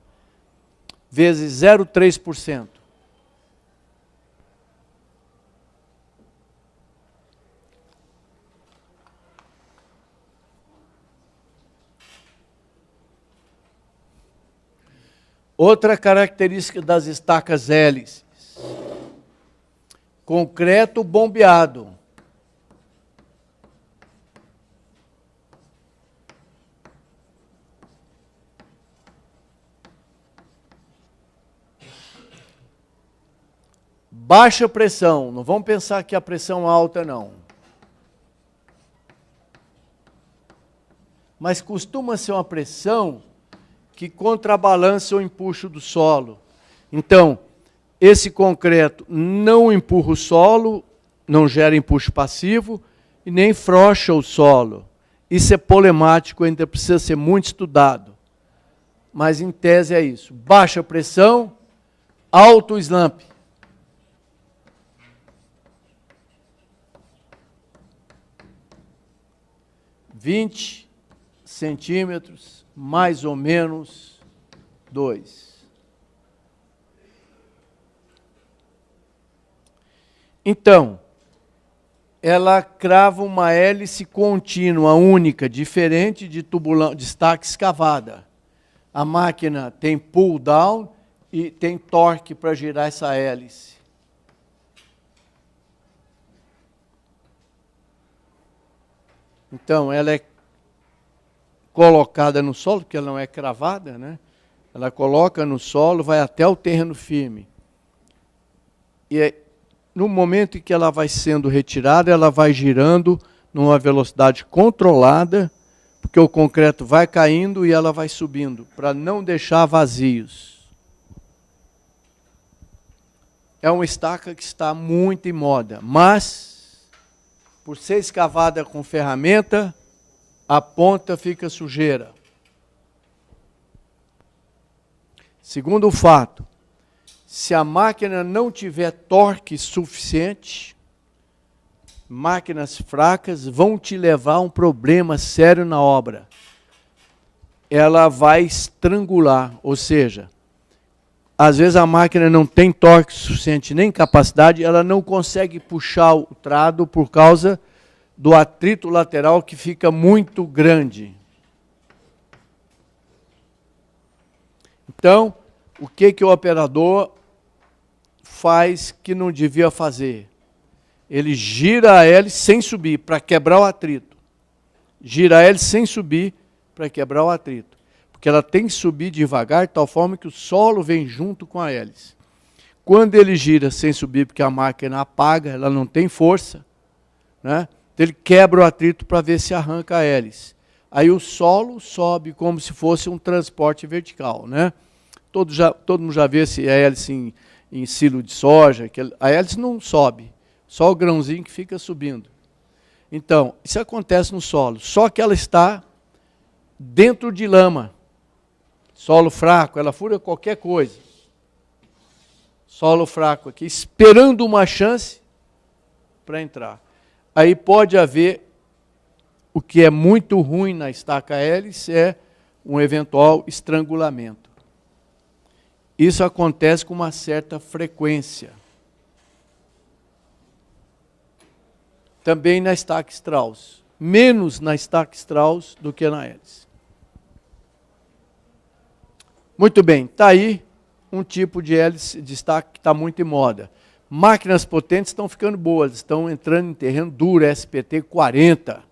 Vezes 0,3%. Outra característica das estacas hélices. Concreto bombeado. Baixa pressão, não vamos pensar que a pressão é alta, não. Mas costuma ser uma pressão que contrabalança o empuxo do solo. Então, esse concreto não empurra o solo, não gera empuxo passivo e nem frouxa o solo. Isso é problemático, ainda precisa ser muito estudado. Mas, em tese, é isso. Baixa pressão, alto slump. ...20 centímetros, mais ou menos 2. Então, ela crava uma hélice contínua, única, diferente de estaca escavada. A máquina tem pull down e tem torque para girar essa hélice. Então, ela é colocada no solo, porque ela não é cravada, né? Ela coloca no solo, vai até o terreno firme. E no momento em que ela vai sendo retirada, ela vai girando numa velocidade controlada, porque o concreto vai caindo e ela vai subindo, para não deixar vazios. É uma estaca que está muito em moda, mas... por ser escavada com ferramenta, a ponta fica sujeira. Segundo fato, se a máquina não tiver torque suficiente, máquinas fracas vão te levar a um problema sério na obra. Ela vai estrangular, ou seja, às vezes a máquina não tem torque suficiente nem capacidade, ela não consegue puxar o trado por causa do atrito lateral que fica muito grande. Então, o que o operador faz que não devia fazer? Ele gira a hélice sem subir, para quebrar o atrito. Gira a hélice sem subir, para quebrar o atrito. Porque ela tem que subir devagar, de tal forma que o solo vem junto com a hélice. Quando ele gira sem subir, porque a máquina apaga, ela não tem força, né? Então ele quebra o atrito para ver se arranca a hélice. Aí o solo sobe como se fosse um transporte vertical, né? Todo mundo já vê a hélice em silo de soja, que a hélice não sobe, só o grãozinho que fica subindo. Então, isso acontece no solo, só que ela está dentro de lama. Solo fraco, ela fura qualquer coisa. Solo fraco aqui, esperando uma chance para entrar. Aí pode haver O que é muito ruim na estaca hélice é um eventual estrangulamento. Isso acontece com uma certa frequência. Também na estaca Strauss. Menos na estaca Strauss do que na hélice. Muito bem, está aí um tipo de hélice de estaca que está muito em moda. Máquinas potentes estão ficando boas, estão entrando em terreno duro, SPT 40,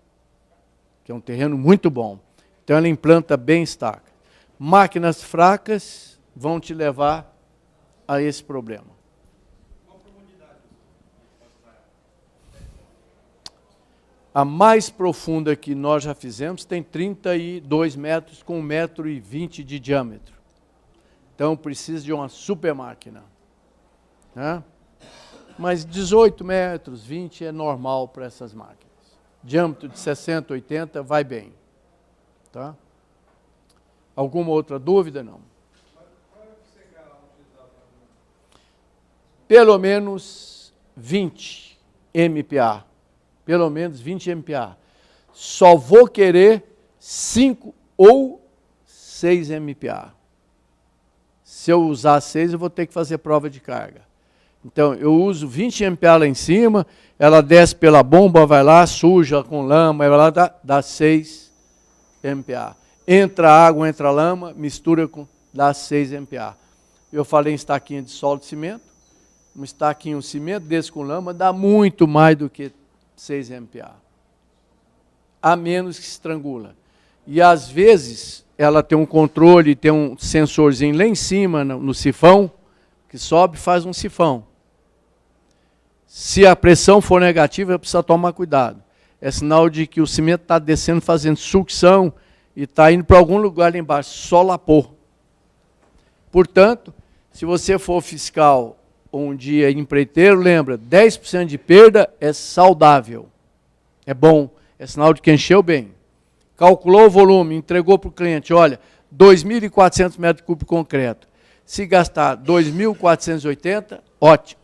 que é um terreno muito bom. Então ela implanta bem estaca. Máquinas fracas vão te levar a esse problema. A mais profunda que nós já fizemos tem 32 metros com 1,20 m de diâmetro. Então precisa de uma super máquina. Né? Mas 18 metros, 20 é normal para essas máquinas. Diâmetro de 60, 80 vai bem. Tá? Alguma outra dúvida? Não. Pelo menos 20 MPa. Pelo menos 20 MPa. Só vou querer 5 ou 6 MPa. Se eu usar 6, eu vou ter que fazer prova de carga. Então, eu uso 20 MPa lá em cima, ela desce pela bomba, vai lá, suja com lama, vai lá, dá 6 MPa. Entra água, entra lama, mistura com, dá 6 MPa. Eu falei em estaquinha de solo de cimento, um estaquinho de cimento desse com lama dá muito mais do que 6 MPa. A menos que estrangula. E às vezes ela tem um controle, tem um sensorzinho lá em cima no sifão, que sobe e faz um sifão. Se a pressão for negativa, precisa tomar cuidado. É sinal de que o cimento está descendo, fazendo sucção e está indo para algum lugar lá embaixo, solapor. Portanto, se você for fiscal ou um dia empreiteiro, lembra, 10% de perda é saudável. É bom, é sinal de que encheu bem. Calculou o volume, entregou para o cliente, olha, 2.400 metros cúbicos de concreto. Se gastar 2.480, ótimo.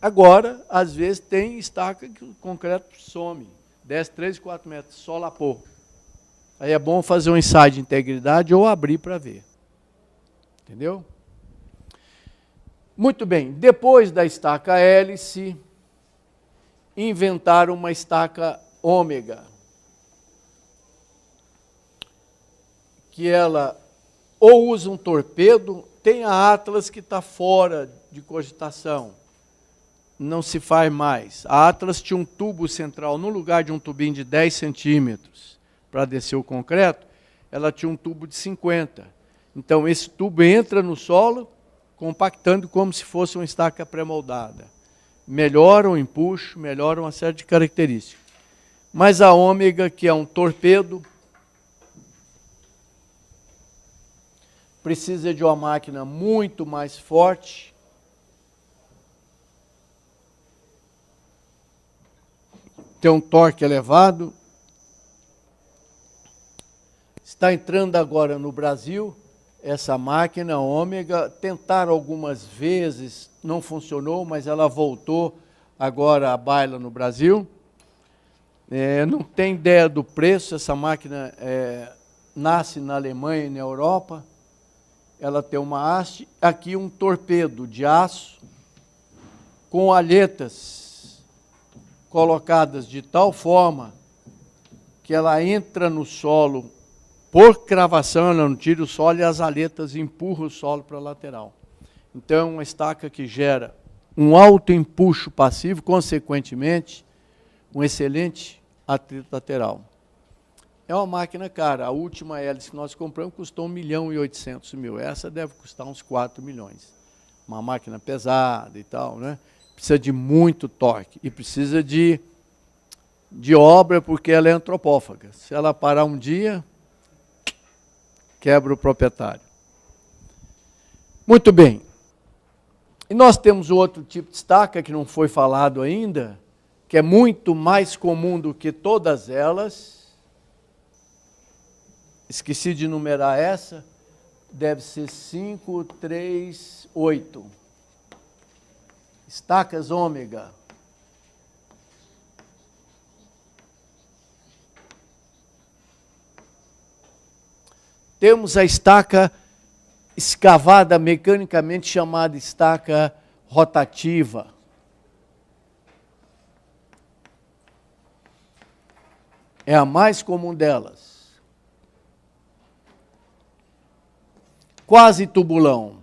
Agora, às vezes, tem estaca que o concreto some, desce 3, 4 metros, só lapor. Aí é bom fazer um ensaio de integridade ou abrir para ver. Entendeu? Muito bem, depois da estaca hélice, inventaram uma estaca ômega, que ela ou usa um torpedo, tem a Atlas que está fora de cogitação, não se faz mais. A Atlas tinha um tubo central, no lugar de um tubinho de 10 centímetros para descer o concreto, ela tinha um tubo de 50. Então esse tubo entra no solo, compactando como se fosse uma estaca pré-moldada. Melhora o empuxo, melhora uma série de características. Mas a ômega, que é um torpedo, precisa de uma máquina muito mais forte, tem um torque elevado. Está entrando agora no Brasil essa máquina ômega, tentaram algumas vezes, não funcionou, mas ela voltou agora à baila no Brasil. Não tem ideia do preço, essa máquina nasce na Alemanha e na Europa. Ela tem uma haste, aqui um torpedo de aço, com alhetas colocadas de tal forma que ela entra no solo por cravação, ela não tira o solo e as aletas empurram o solo para a lateral. Então, é uma estaca que gera um alto empuxo passivo, consequentemente, um excelente atrito lateral. É uma máquina cara. A última hélice que nós compramos custou 1.800.000. Essa deve custar uns 4 milhões. Uma máquina pesada e tal, né? Precisa de muito torque e precisa de obra porque ela é antropófaga. Se ela parar um dia, quebra o proprietário. Muito bem. E nós temos outro tipo de estaca que não foi falado ainda, que é muito mais comum do que todas elas. Esqueci de numerar essa. Deve ser 5, 3, 8. Estacas ômega. temos a estaca escavada mecanicamente, chamada estaca rotativa. É a mais comum delas. Quase tubulão.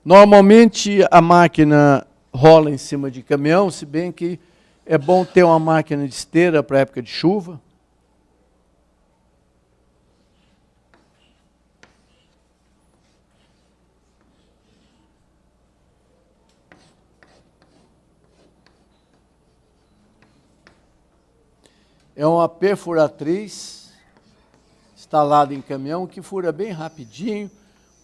Normalmente a máquina rola em cima de caminhão, se bem que é bom ter uma máquina de esteira para a época de chuva. É uma perfuratriz instalada em caminhão que fura bem rapidinho,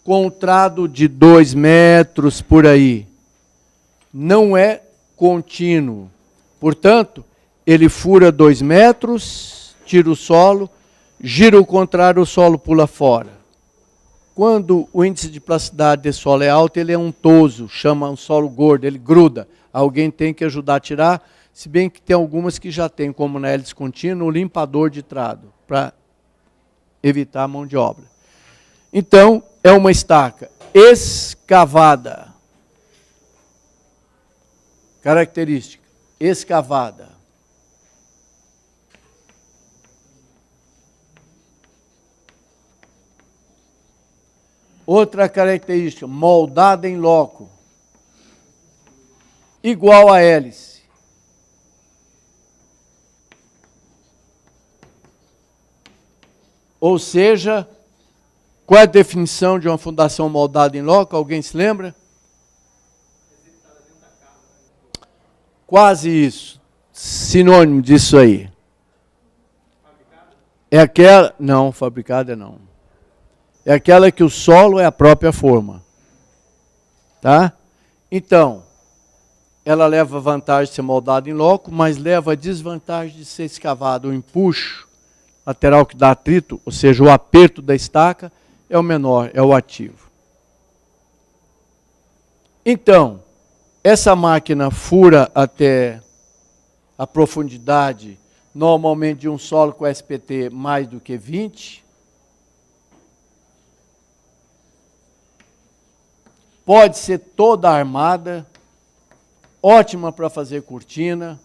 com um trado de 2 metros por aí. Não é contínuo. Portanto, ele fura 2 metros, tira o solo, gira o contrário, o solo pula fora. Quando o índice de plasticidade desse solo é alto, ele é untoso, chama um solo gordo, ele gruda. Alguém tem que ajudar a tirar, se bem que tem algumas que já tem, como na hélice contínua, o limpador de trado, para evitar a mão de obra. Então, é uma estaca escavada. Característica, escavada. Outra característica, moldada em loco. Igual a hélice. Ou seja, qual é a definição de uma fundação moldada em loco? Alguém se lembra? Quase isso. Sinônimo disso aí. É aquela... Não, fabricada não. É aquela que o solo é a própria forma. Tá? Então, ela leva a vantagem de ser moldada em loco, mas leva a desvantagem de ser escavada. O empuxo lateral que dá atrito, ou seja, o aperto da estaca, é o menor, é o ativo. Então, essa máquina fura até a profundidade, normalmente de um solo com SPT mais do que 20. Pode ser toda armada, ótima para fazer cortina.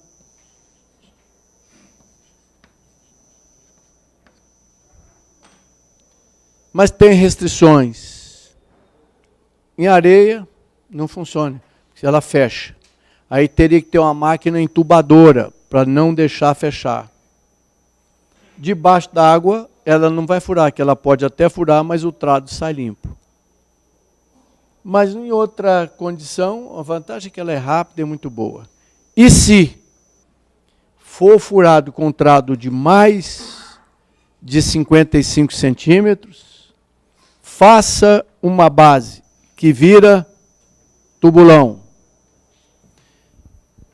Mas tem restrições. Em areia, não funciona, se ela fecha. Aí teria que ter uma máquina entubadora, para não deixar fechar. Debaixo d'água, ela não vai furar, que ela pode até furar, mas o trado sai limpo. Mas em outra condição, a vantagem é que ela é rápida e muito boa. E se for furado com trado de mais de 55 centímetros, faça uma base que vira tubulão.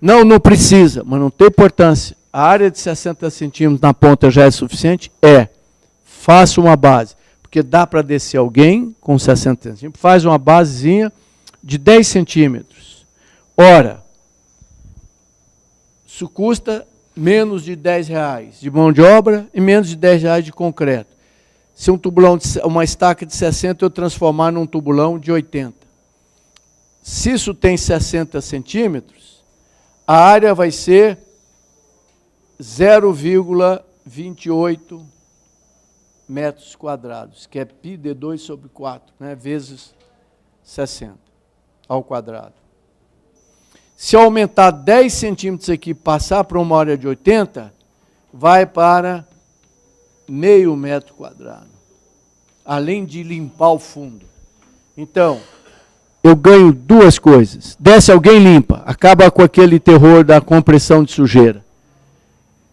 Não precisa, mas não tem importância. A área de 60 centímetros na ponta já é suficiente? É. Faça uma base. Porque dá para descer alguém com 60 centímetros. Faz uma basezinha de 10 centímetros. Ora, isso custa menos de R$10 de mão de obra e menos de R$10 de concreto. Se um tubulão, uma estaca de 60, eu transformar num tubulão de 80. Se isso tem 60 centímetros, a área vai ser 0,28 metros quadrados, que é π de 2 sobre 4, né, vezes 60 ao quadrado. Se eu aumentar 10 centímetros aqui, passar para uma área de 80, vai para meio metro quadrado, além de limpar o fundo. Então, eu ganho duas coisas. Desce alguém, limpa, acaba com aquele terror da compressão de sujeira.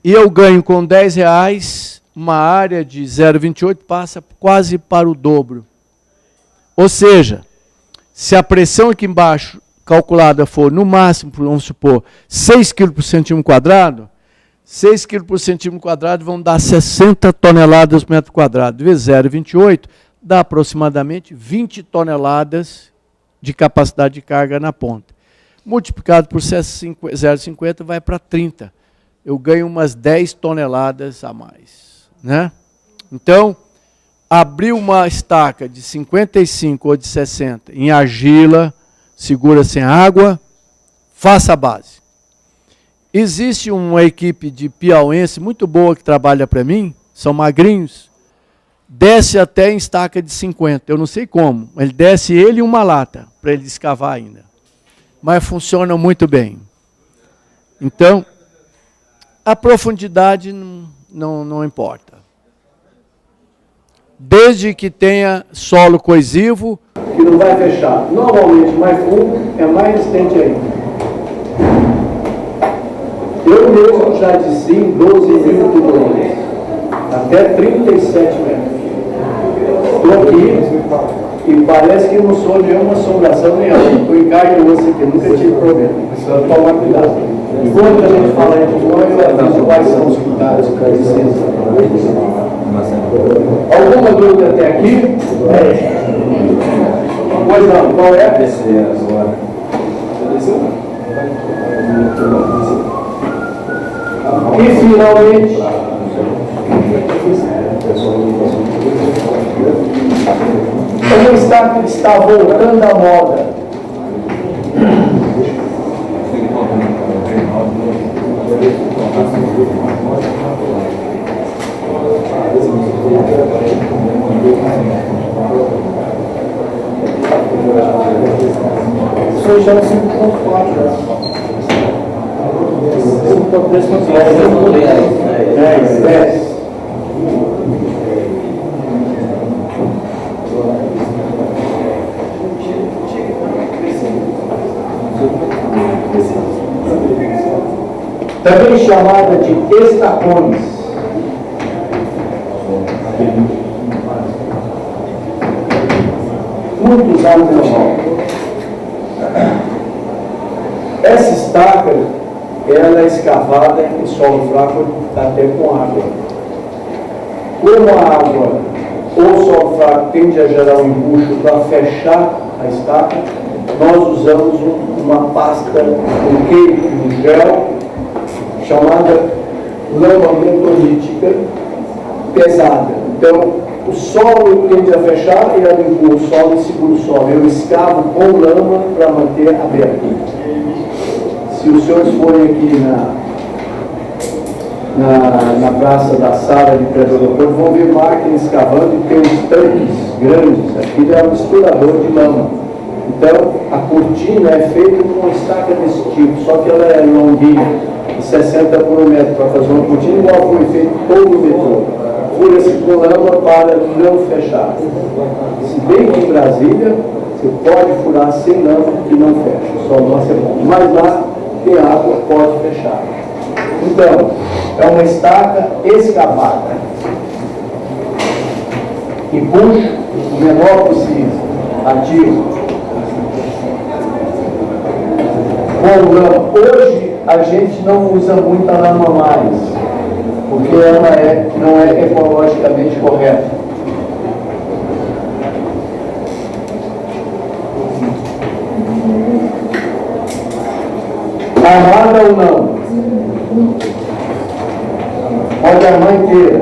E eu ganho com R$10, uma área de 0,28 passa quase para o dobro. Ou seja, se a pressão aqui embaixo calculada for no máximo, vamos supor, 6 kg por centímetro quadrado, 6 kg por centímetro quadrado vão dar 60 toneladas por metro quadrado. Vezes 0,28 dá aproximadamente 20 toneladas de capacidade de carga na ponta. Multiplicado por 0,50 vai para 30. eu ganho umas 10 toneladas a mais, né? Então, abrir uma estaca de 55 ou de 60 em argila, segura sem água, faça a base. Existe uma equipe de piauense muito boa que trabalha para mim, são magrinhos, desce até em estaca de 50, eu não sei como, ele desce ele e uma lata, para ele escavar ainda. Mas funcionam muito bem. Então, a profundidade não importa. Desde que tenha solo coesivo, que não vai fechar. Normalmente, mais fundo é mais resistente ainda. Eu mesmo já desci 12 mil tubarões, até 37 metros. Estou aqui e parece que não sou nenhuma assombração nenhuma. Estou em carne e osso aqui, nunca tive problema. Precisa tomar cuidado. Enquanto a gente fala em tubarão, eu aviso quais são os cuidados que precisam. Alguma dúvida até aqui? Pois não, qual é? E finalmente, uma estaca que está voltando à moda. Isso já é 5.4. 10. Também chamada de estacones. Muitos anos na mão. Essa estaca, ela é escavada em solo fraco até com água. Como a água ou o solo fraco tende a gerar um empuxo para fechar a estaca, nós usamos uma pasta, um queijo, um gel, chamada lama bentonítica pesada. Então, o solo tende a fechar e ela empurra o solo e segura o solo. Eu escavo com lama para manter aberto. Se os senhores forem aqui na praça da Sala de Predador, vão ver máquinas escavando e tem uns tanques grandes. Aquilo é um misturador de lama. Então, a cortina é feita com uma estaca desse tipo, só que ela é longuinha, de 60 por 1 metro, para fazer uma cortina igual foi feito todo o metrô. Fura-se com lama para não fechar. Se bem que em Brasília, você pode furar sem lama e não fecha, só nossa é bom. Mas lá tem água, pode fechar. Então, é uma estaca escavada. E puxa o menor possível, ativo. Com lama. Hoje a gente não usa muita lama mais, porque ela não é ecologicamente correta. Armada ou não? Pode armar inteira.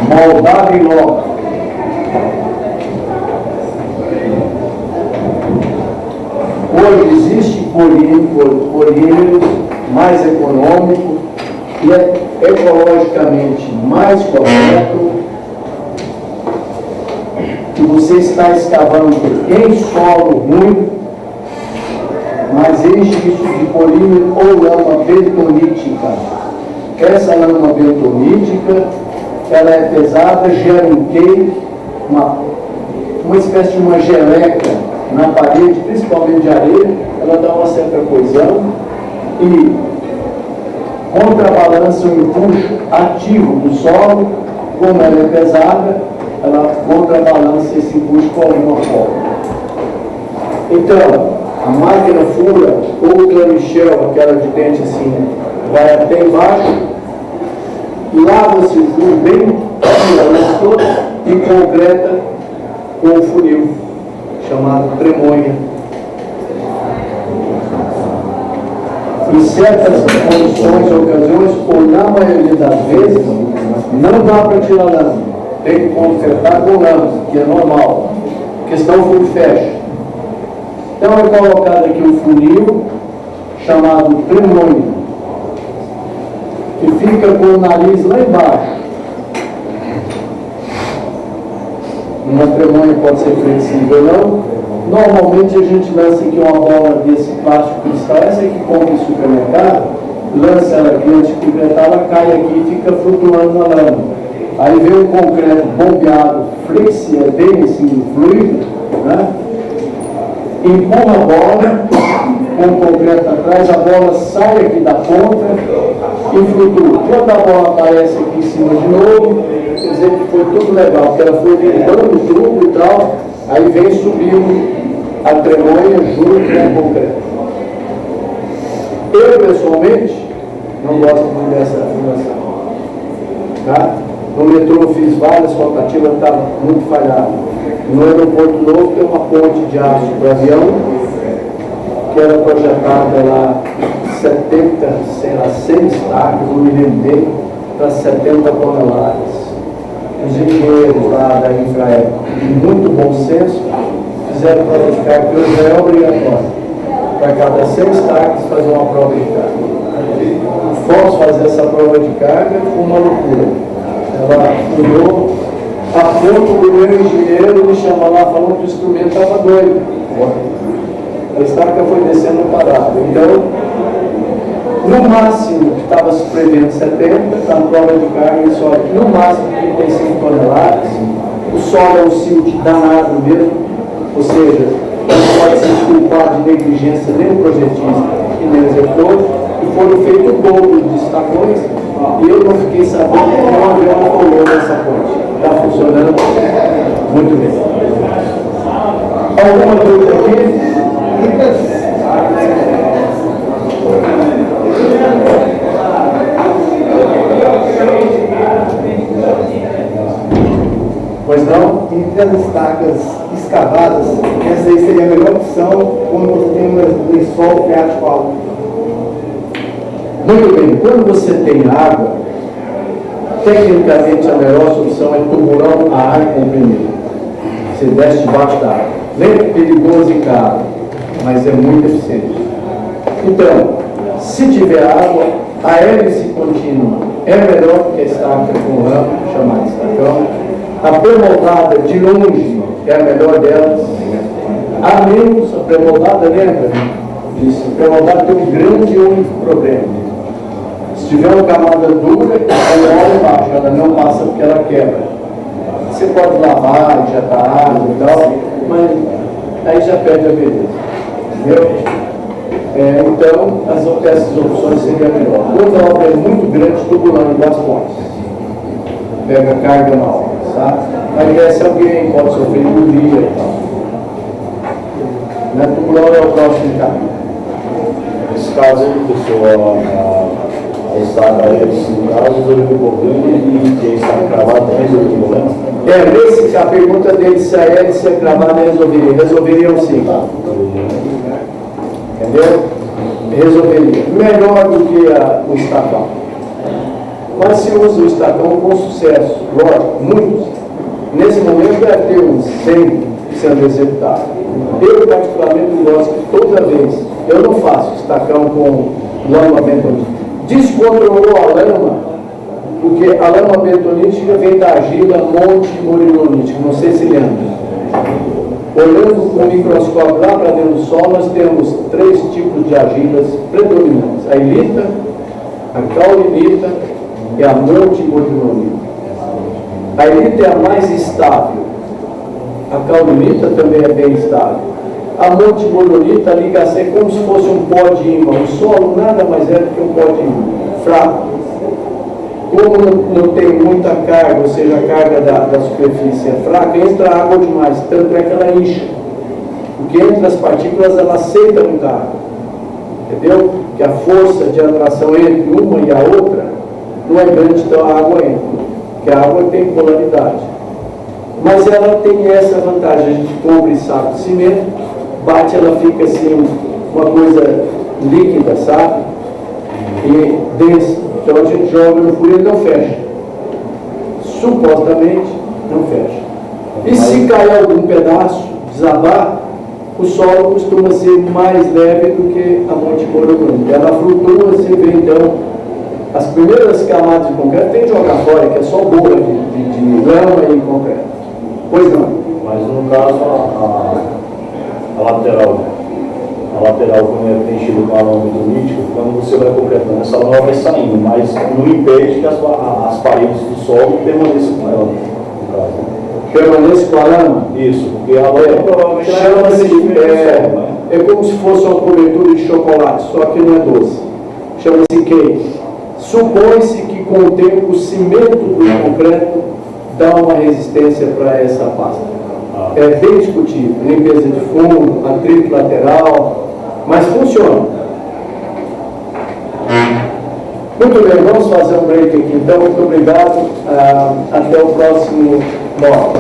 Moldada em loco. Hoje existe polímeros mais econômico e é ecologicamente mais correto, que você está escavando em solo ruim, mas enche isso de polímero ou lama bentonítica. Essa lama bentonítica, ela é pesada, gera um queiro, uma espécie de uma geleca na parede, principalmente de areia, ela dá uma certa coesão e contrabalança o empuxo ativo do solo. Como ela é pesada, ela contrabalança esse empuxo com alguma forma. Então, a máquina fura ou o clamichel, aquela de dente assim, vai até embaixo, lava-se o furo bem todo e concreta com o funil chamado tremonha. em certas condições, ocasiões, ou na maioria das vezes, não dá para tirar lâmina. Tem que consertar com lâmina, que é normal, porque senão o fio fecha. Então é colocado aqui um funil chamado tremônio, que fica com o nariz lá embaixo. Uma tremônia pode ser flexível ou não. Normalmente a gente lança aqui uma bola desse plástico cristal, essa que compra em supermercado, lança ela aqui antes de completar, ela cai aqui e fica flutuando na lâmina. Aí vem o concreto bombeado, flexível, bem assim, fluido, né? Empurra a bola, com o concreto atrás, a bola sai aqui da ponta e flutua. Quando a bola aparece aqui em cima de novo, quer dizer que foi tudo legal, porque ela foi limpando o tubo e tal, aí vem subindo a tremônia junto com o concreto. Eu, pessoalmente, não gosto muito dessa afirmação. Tá? No metrô eu fiz várias rotativas, estava muito falhado. No aeroporto novo tem uma ponte de aço para avião, que era projetada lá 70, sei lá, 100 estacas, não me lembro bem, para 70 toneladas. Os engenheiros lá da Infraero, de muito bom senso, fizeram prova de carga, que hoje já é obrigatório. Para cada 100 estacas fazer uma prova de carga. Fomos fazer essa prova de carga, foi uma loucura. Ela mudou, a ponto do meu engenheiro me chamou lá falando que o instrumento estava doido. A estaca foi descendo parado. Então, no máximo que estava se prevendo 70, está na prova de carga e só no máximo 35 toneladas. O solo é um silt danado mesmo, ou seja, não pode se culpar de negligência nem o projetista e nem o executor, e foram feitos dobro de estacões, e eu não fiquei sabendo que não havia uma coluna nessa ponte. Está funcionando muito bem. Alguma dúvida aqui? Pois não? Entre as estacas escavadas, essa aí seria a melhor opção quando você tem um lençol freático alto. Muito bem, quando você tem água, tecnicamente a melhor solução é tubular a ar comprimido. Você desce debaixo da água. Lento, perigoso e caro, mas é muito eficiente. Então, se tiver água, a hélice contínua é melhor que a estaca com ramo, chamada estacão. A pré-moldada de longe é a melhor delas. A menos, a pré-moldada, lembra? Isso, a pré-moldada tem um grande e único problema. Se tiver uma camada dura, ela olha embaixo, ela não passa porque ela quebra. Você pode lavar, injetar água e tal, mas aí já perde a beleza. Entendeu? Então, essas opções seriam melhor. Quando a obra é muito grande, tubulando das pontes. Pega carga na obra, tá? Aí desce alguém, pode sofrer embolia e tal. Tubulão é o próximo caminho. Nesse caso, a estaca aí, no caso, resolveu o problema e tem estaca cravada também resolveu o problema? Nesse, a pergunta dele se a hélice é cravada resolveria sim. Entendeu? Resolveria. Melhor do que o estacão. Mas se usa o estacão com sucesso, lógico, muitos. Nesse momento deve ter uns 100 sendo executados. Eu, particularmente, gosto que toda vez, eu não faço estacão com lama bentonítica. Descontrolou a lama, porque a lama bentonítica vem da argila monte morilonítica, não sei se lembra. Olhando com o microscópio lá para dentro do solo, nós temos 3 tipos de argilas predominantes: a ilita, a caulinita e a monte morilonítica. A ilita é a mais estável, a caulinita também é bem estável. A monte morilonítica liga a ser como se fosse um pó de ímã. O solo nada mais é do que um pó de ímã, fraco. Como não tem muita carga, ou seja, a carga da superfície é fraca, entra água demais, tanto é que ela incha. Porque entre as partículas ela aceita muita água. Entendeu? Que a força de atração entre uma e a outra não é grande, então a água entra. Porque a água tem polaridade. Mas ela tem essa vantagem: a gente compra esse saco de cimento, bate, ela fica assim, uma coisa líquida, sabe? e denso. Então a gente joga no furo e ele não fecha. Supostamente não fecha. E se cair algum pedaço, desabar, o solo costuma ser mais leve do que a Monte Moura Branca. Ela flutua, você vê então as primeiras camadas de concreto, tem que jogar fora, que é só borra de lama e concreto. Pois não. Mas no caso, a lateral, quando é preenchida com a lama hidrolítica, quando você vai concretando, essa lama vai saindo, mas não impede que as paredes do solo permaneçam com ela, no caso. Permanece com a lama? Isso, porque a lama provavelmente é como se fosse uma cobertura de chocolate, só que não é doce. Chama-se cake. Supõe-se que com o tempo o cimento do concreto dá uma resistência para essa pasta. É bem discutível, limpeza de fundo, atrito lateral, mas funciona. Muito bem, vamos fazer um break aqui então. Muito obrigado. Até o próximo bloco.